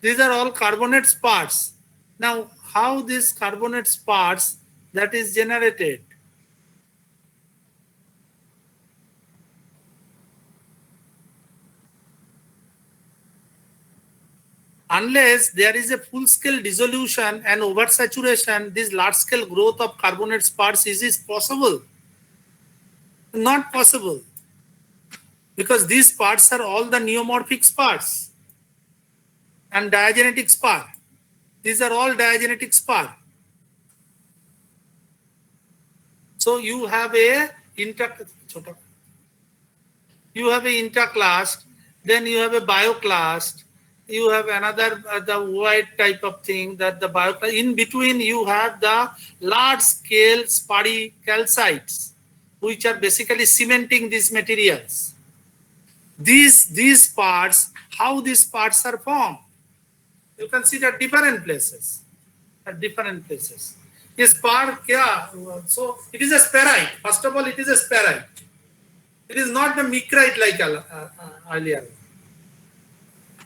These are all carbonate spars. Now, how these carbonate spars that is generated? Unless there is a full-scale dissolution and oversaturation, this large-scale growth of carbonate spars is possible. Not possible. Because these spars are all the neomorphic spars and diagenetic spar. These are all diagenetic spar. So you have a interclast, then you have a bioclast, you have another the white type of thing that the bioclast. In between you have the large scale sparry calcites, which are basically cementing these materials. These parts, how these parts are formed, you can see at different places. At different places. A spar, kya? So it is a sparite. First of all, it is a sparite. It is not the micrite like earlier.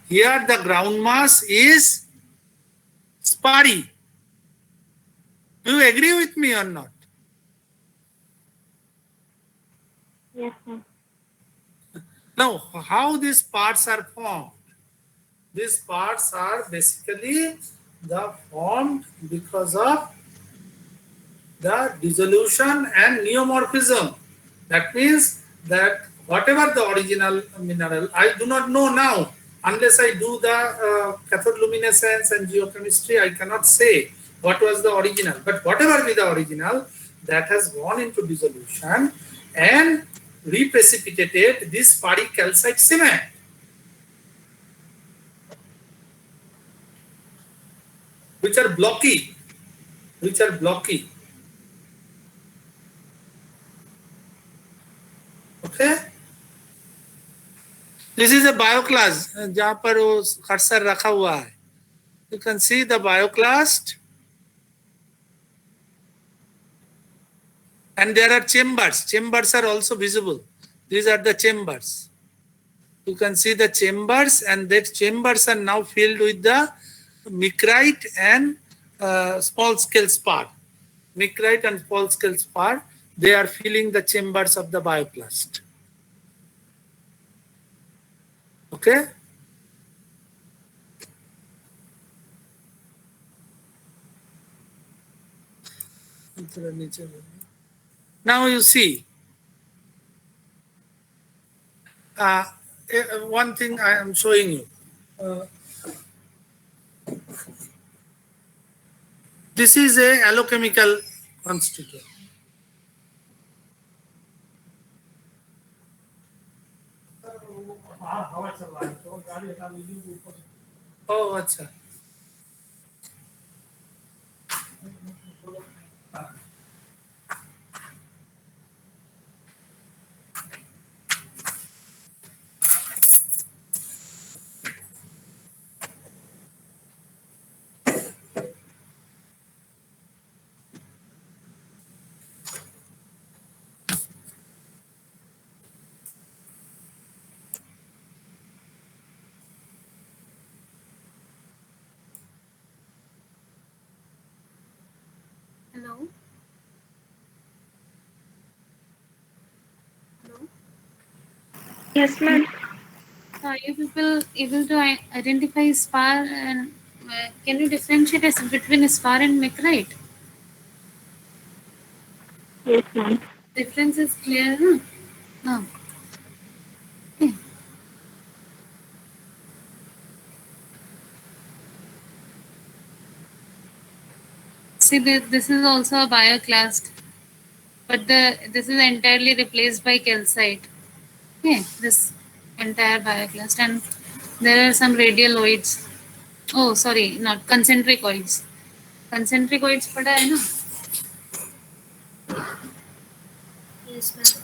Here the ground mass is sparry. Do you agree with me or not? Yes, sir. Now, how these parts are formed? These parts are basically formed because of the dissolution and neomorphism. That means that whatever the original mineral, I do not know now, unless I do the cathodoluminescence and geochemistry, I cannot say what was the original. But whatever be the original, that has gone into dissolution and reprecipitated this sparry calcite cement. Which are blocky. Okay. This is a bioclast जहाँ पर वो cursor रखा हुआ है. You can see the bioclast, and there are chambers. Chambers are also visible. These are the chambers. You can see the chambers, and that chambers are now filled with the micrite and small scale spar. Micrite and small scale spar, they are filling the chambers of the bioclast. Okay? Now you see, one thing I am showing you. This is a allochemical constituent. Oh, अच्छा. Hello? Hello? Yes, ma'am. Are you people able to identify spar and can you differentiate between spar and micrite? Yes, ma'am. Difference is clear, huh? No. Okay. See, this is also a bioclast, but this is entirely replaced by calcite. Okay, this entire bioclast, and there are some radialoids. Oh, sorry, not concentricoids. Concentricoids पढ़ा है ना? Yes, ma'am.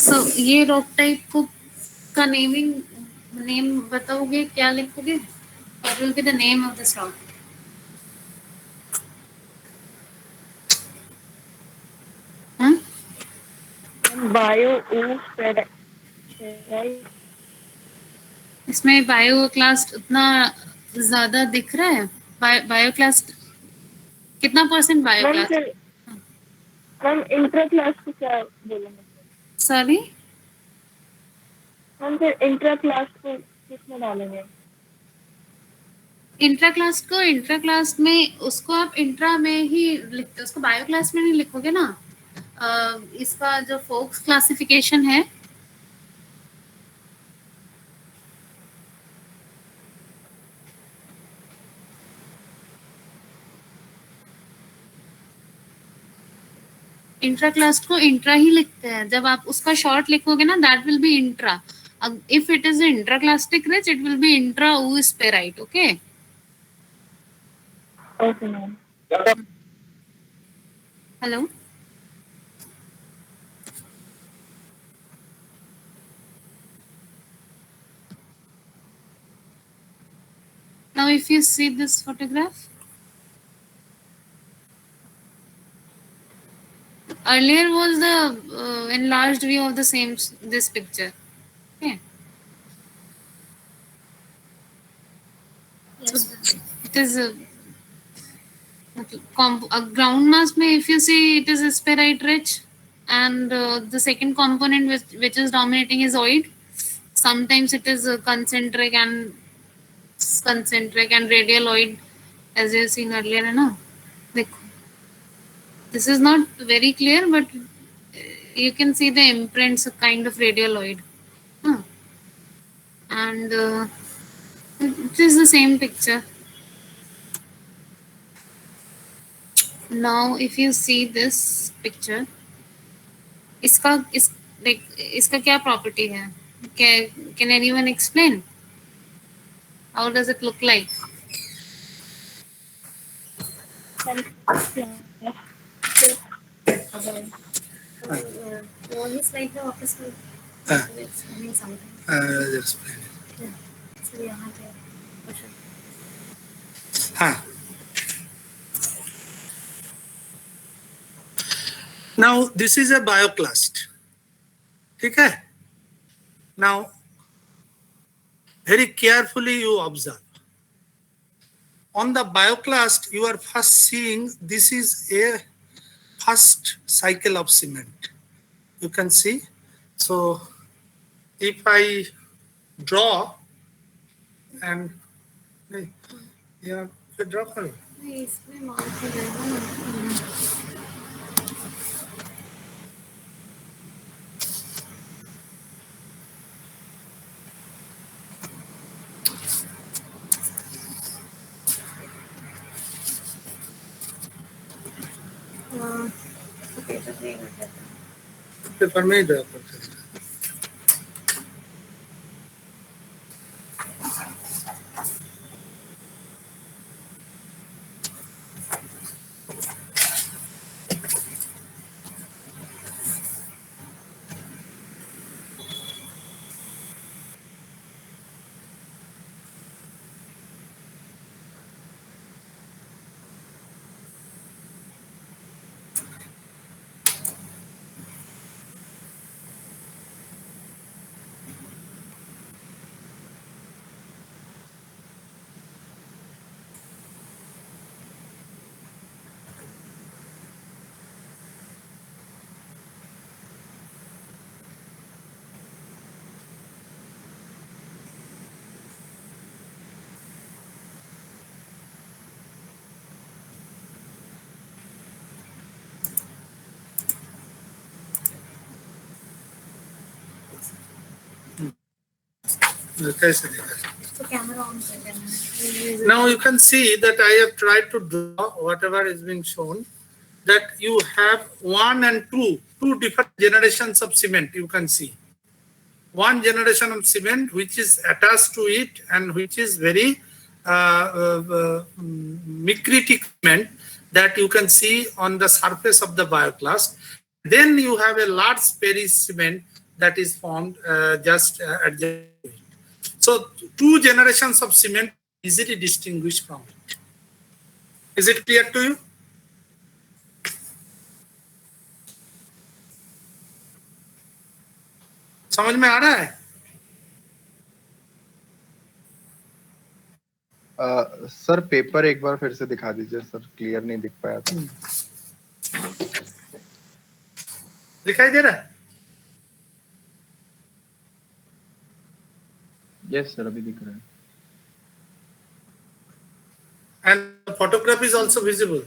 So ये rock type को का name बताओगे, क्या लिखोगे? What will be the name of this rock? हाँ? right? इसमें बायोक्लास्ट उतना ज्यादा दिख रहा है? बायोक्लास्ट कितना % मैम बायोक्लास्ट? फिर मैम इंट्रा क्लास को क्या बोलेंगे? सॉरी, मैम फिर इंट्रा क्लास को किसमें डालेंगे? इंट्रा क्लास को इंट्रा क्लास में उसको आप इंट्रा में ही लिखते, उसको बायोक्लास में नहीं लिखोगे ना। इसका जो फोक्स क्लासिफिकेशन है, इंट्रा क्लास को इंट्रा ही लिखते हैं। जब आप उसका शॉर्ट लिखोगे ना, that will be intra. If it is intraclastic rich, it will be intra oospherite. Okay, okay ma'am. Hello. Now if you see this photograph, earlier was the enlarged view of the same this picture. Okay. Yes, so it is a ground mass may, if you see, it is spherite rich, and the second component which is dominating is oid. Sometimes it is concentric and radialoid, as you have seen earlier, है ना? देखो, this is not very clear, but you can see the imprints, a kind of radialoid. Huh. And it is the same picture. Now if you see this picture, इसका क्या property है? Can anyone explain? How does it look like? वो ही slide में वापस explaining something. Explain. Yeah. So यहाँ पे हाँ. Now this is a bioclast. ठीक है? Now very carefully you observe. On the bioclast, you are first seeing this is a first cycle of cement. You can see. So if I draw and yeah, draw करो. नहीं, इसमें mark हो जाएगा ना. Paper में ही draw करते हैं. कैसे देखा? तो कैमरा ऑन कर देना। Now you can see that I have tried to draw whatever is being shown, that you have 1 and 2, two different generations of cement. You can see one generation of cement which is attached to it and which is very micritic cement that you can see on the surface of the bioclast. Then you have a large Paris cement that is formed just adjacent to it. So two generations of cement easily distinguished from it. Is it clear to you? समझ में आ रहा है? Sir paper एक बार फिर से दिखा दीजिए sir, clear नहीं दिख पाया था। दिखाई दे रहा है? यस सर, अभी दिख रहा है। And the photograph is also visible.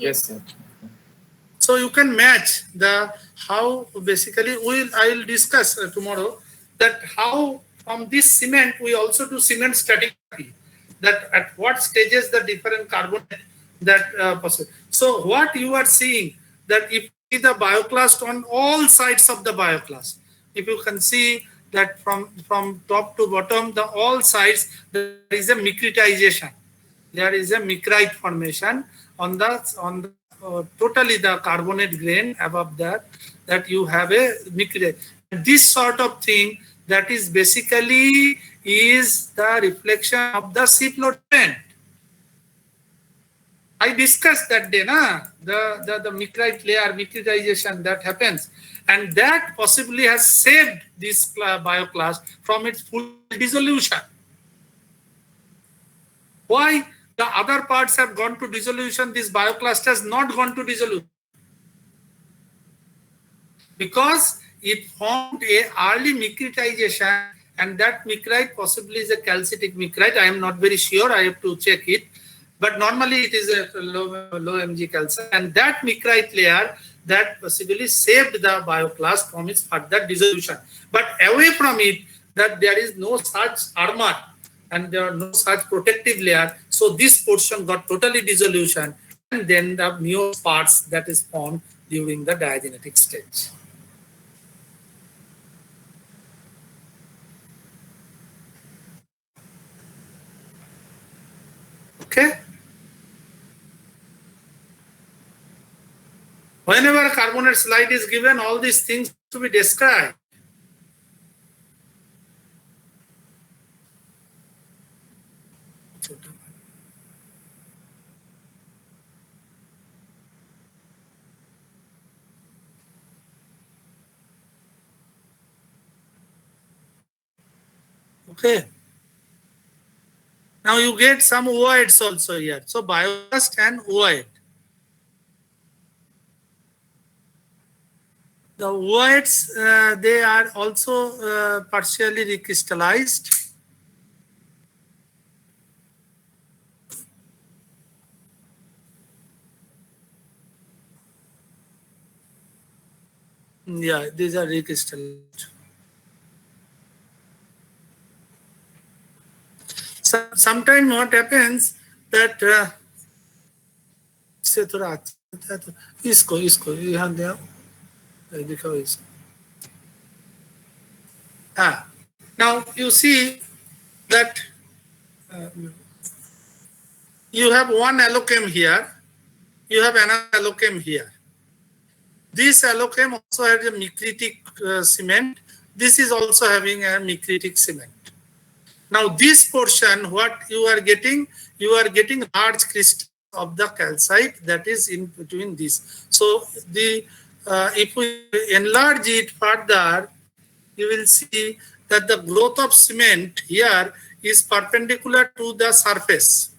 Yes sir. So you can match the how basically I will discuss tomorrow that how from this cement we also do cement stratigraphy, that at what stages the different carbonate that possible. So what you are seeing that if you see the bioclast on all sides of the bioclast, if you can see that from top to bottom, the all sides there is a micritization. There is a micrite formation on the totally the carbonate grain above that you have a micrite. This sort of thing that is basically is the reflection of the seep load trend. I discussed that day, the micrite layer, micritization that happens, and that possibly has saved this bioclast from its full dissolution. Why? The other parts have gone to dissolution, this bioclast has not gone to dissolution. Because it formed a early micritization, and that micrite possibly is a calcitic micrite. I am not very sure, I have to check it. But normally it is a low Mg calcium, and that micrite layer that possibly saved the bioclast from its further dissolution. But away from it, that there is no such armor and there are no such protective layer. So this portion got totally dissolution, and then the new parts that is formed during the diagenetic stage. Okay. Whenever a carbonate slide is given, all these things to be described. Okay. Now you get some ooids also here. So bioclast and ooid. The ooids, they are also partially recrystallized. Yeah, these are recrystallized. Sometimes what happens that से थोड़ा इसको यहाँ दिया दिखाओ इसको. Now you see that you have one allochem here, you have another allochem here. This allochem also has a micritic cement. This is also having a micritic cement. Now this portion, what you are getting large crystals of the calcite that is in between this. So the if we enlarge it further, you will see that the growth of cement here is perpendicular to the surface.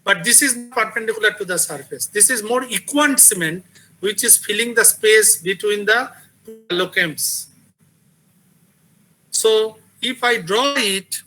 But this is not perpendicular to the surface. This is more equant cement which is filling the space between the two allochems. So if I draw it,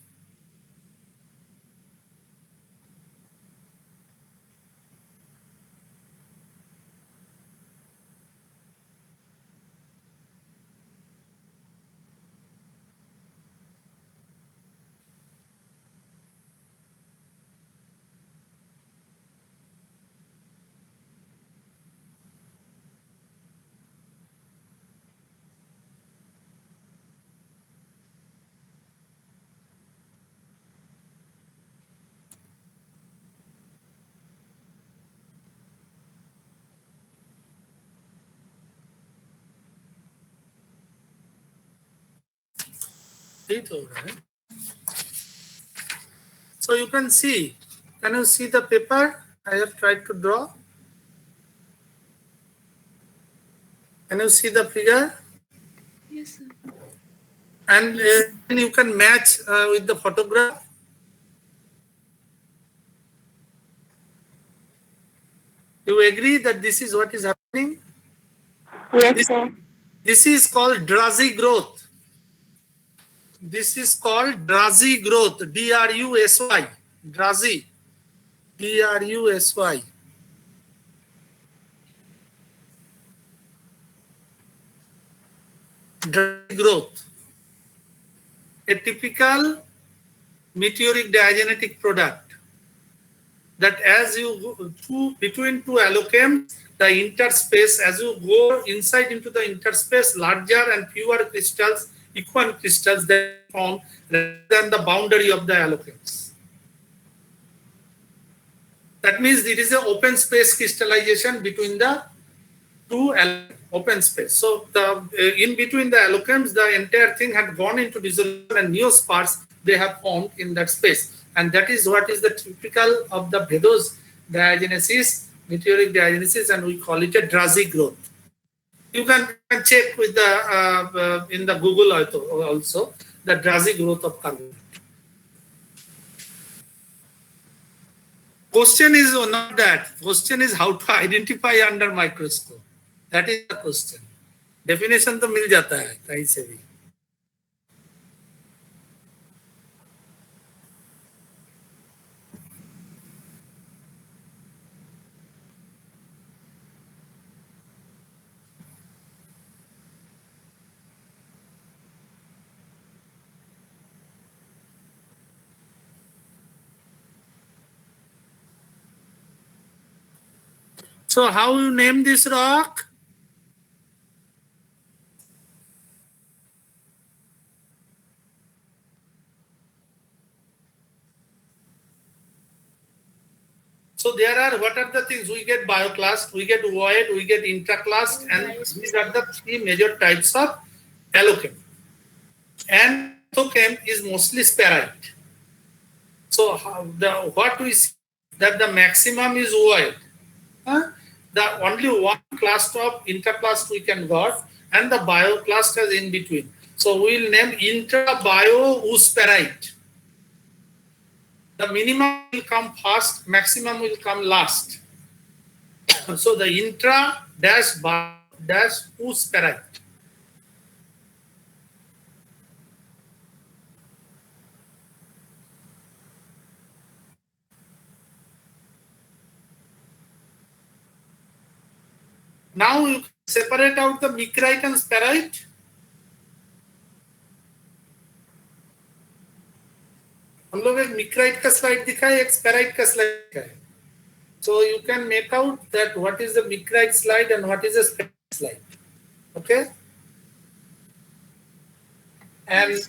So you can see. Can you see the paper I have tried to draw? Can you see the figure? Yes, sir. And you can match with the photograph. You agree that this is what is happening? Yes, sir. This is called drowsy growth. This is called drowsy growth. D-R-U-S-Y. Drowsy. D-R-U-S-Y. Drowsy growth. A typical meteoric diagenetic product that as you go between two allochems, the interspace, as you go inside into the interspace, larger and fewer crystals, equal crystals that form rather than the boundary of the allochems. That means it is an open space crystallization between the two open space. So the in between the allochems, the entire thing had gone into dissolution and new spars they have formed in that space. And that is what is the typical of the Beddoes diagenesis, meteoric diagenesis, and we call it a drowsy growth. You can check with the in the Google also the drowsy growth of carbonate. Question is not that. Question is how to identify under microscope. That is the question. Definition तो मिल जाता है कहीं से भी. So how you name this rock? So there are, what are the things? We get bioclast, we get void, we get intraclast, and these are the three major types of allochem. And allochem is mostly sparite. So what we see that the maximum is void. The only one class of intraclast we can got, and the bioclast is in between. So we will name intra-bio-oosperite. The minimum will come first, maximum will come last. So the intra-bio-oosperite. Now you can separate out the micrite and sparite. हम लोग एक micrite का slide दिखाए, एक स्पेराइट का slide दिखाए. So you can make out that what is the micrite slide and what is the sparite slide. Okay. And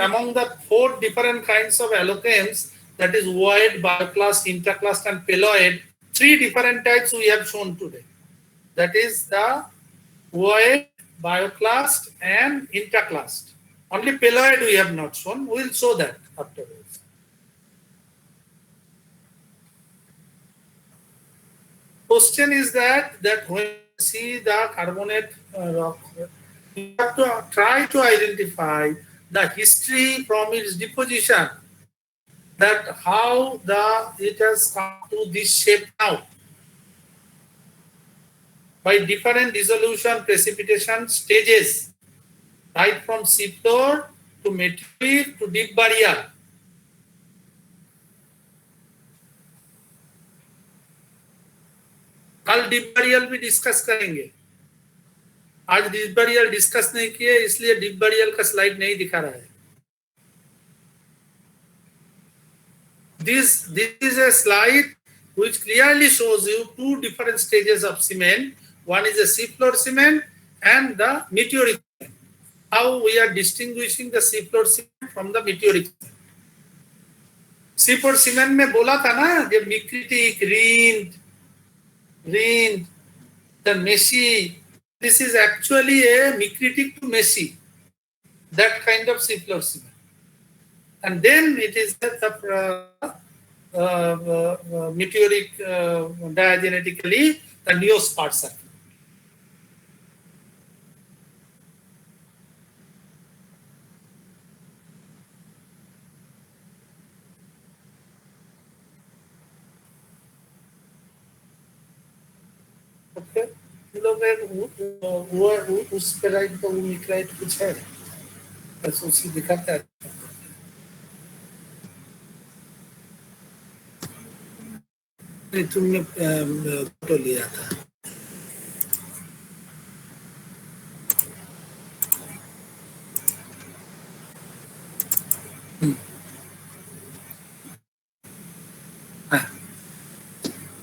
among the 4 different kinds of allochems, that is void, bioclast, intraclast, and peloid, 3 different types we have shown today. That is the void, bioclast, and intraclast. Only peloid we have not shown. We will show that afterwards. Question is that when you see the carbonate rock, you have to try to identify the history from its deposition. That how it has come to this shape now. By different dissolution precipitation stages. Right from seafloor to meteorite to deep burial. कल deep burial भी discuss करेंगे. आज deep burial discuss नहीं किए, इसलिए deep burial का slide नहीं दिखा रहा है. This is a slide which clearly shows you 2 different stages of cement. One is the seafloor cement and the meteoric cement. How we are distinguishing the seafloor cement from the meteoric cement. Seafloor cement में बोला था ना, the micritic, rined, the messy. This is actually a micritic to messy. that kind of seafloor cement. And then it is the meteoric diagenetically the neospar circle. Okay, लोग उस पेराइट का वो micrite कुछ है, बस उसी दिखाता है. नहीं, तुमने फोटो लिया था.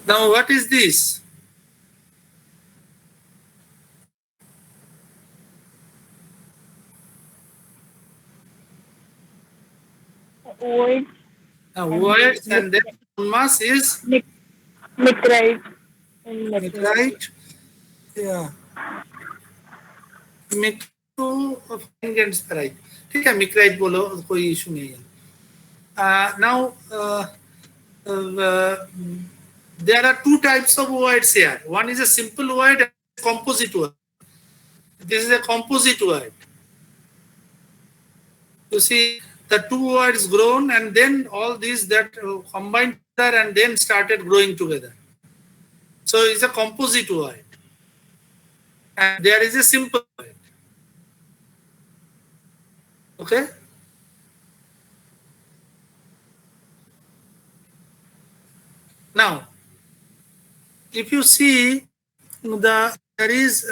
Now what is this? Void. Voids, and then mass is Micrite. And micrite. Yeah. Micrite. ठीक है, micrite बोलो, कोई इशू नहीं है. Now there are two types of voids here. One is a simple void and a composite void. This is a composite void. You see, the two voids grown, and then all these that combined together and then started growing together. So it's a composite void. And there is a simple void. Okay? Now, if you see there is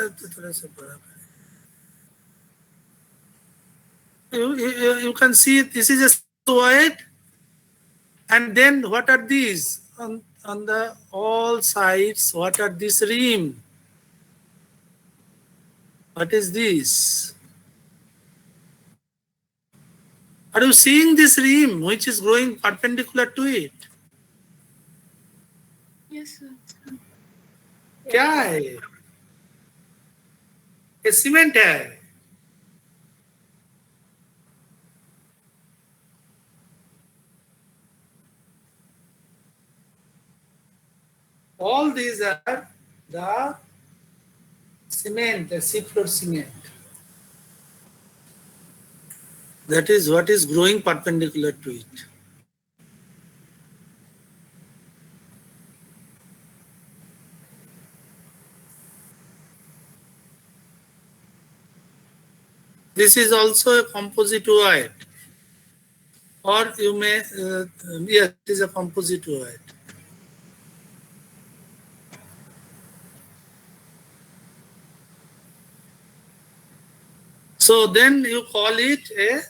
you can see this is a void, and then what are these on the all sides? What are this rim? What is this? Are you seeing this rim which is growing perpendicular to it? Yes, sir. क्या है ये? Cement है. All these are the cement, the seafloor cement. That is what is growing perpendicular to it. This is also a composite void, or you may, yes, it is a composite void. So then you call it a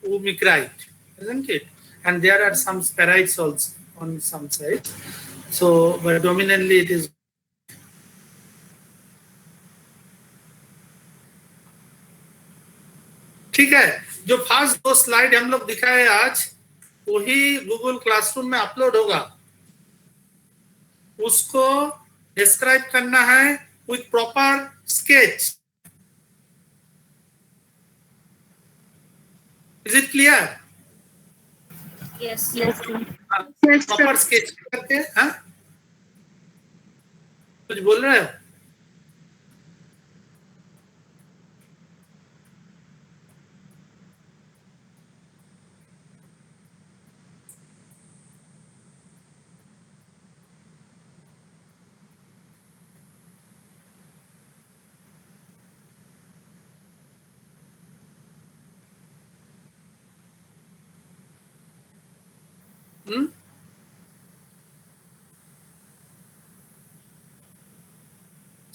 micrite, isn't it? And there are some sphaerites also on some sides. So, but dominantly it is. ठीक है, जो first दो slide हम लोग दिखाए आज, वही Google classroom में अपलोड होगा. उसको डिस्क्राइब करना है with proper sketch. Is it clear? Yes. Yes. Proper sketch करके. हाँ, कुछ बोल रहे हो?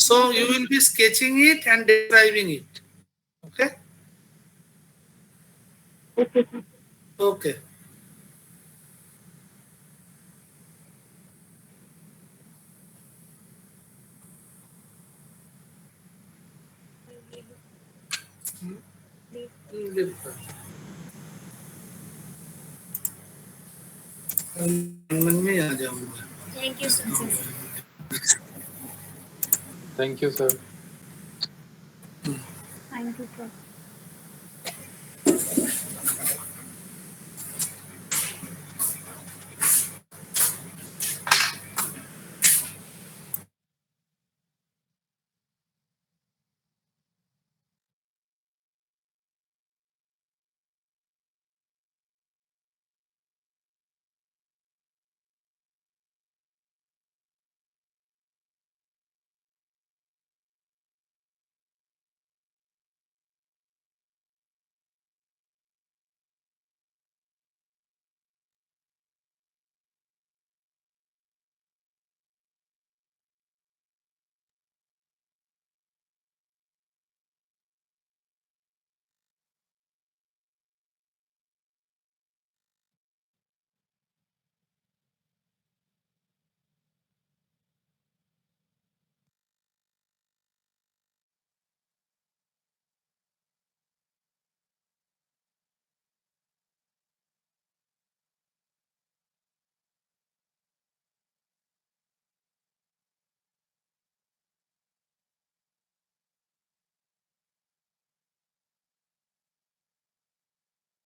So you will be sketching it and describing it. Okay? Okay. Okay. मन में आ जाऊंगा. Thank you, sir. Thank you, sir. Thank you, sir.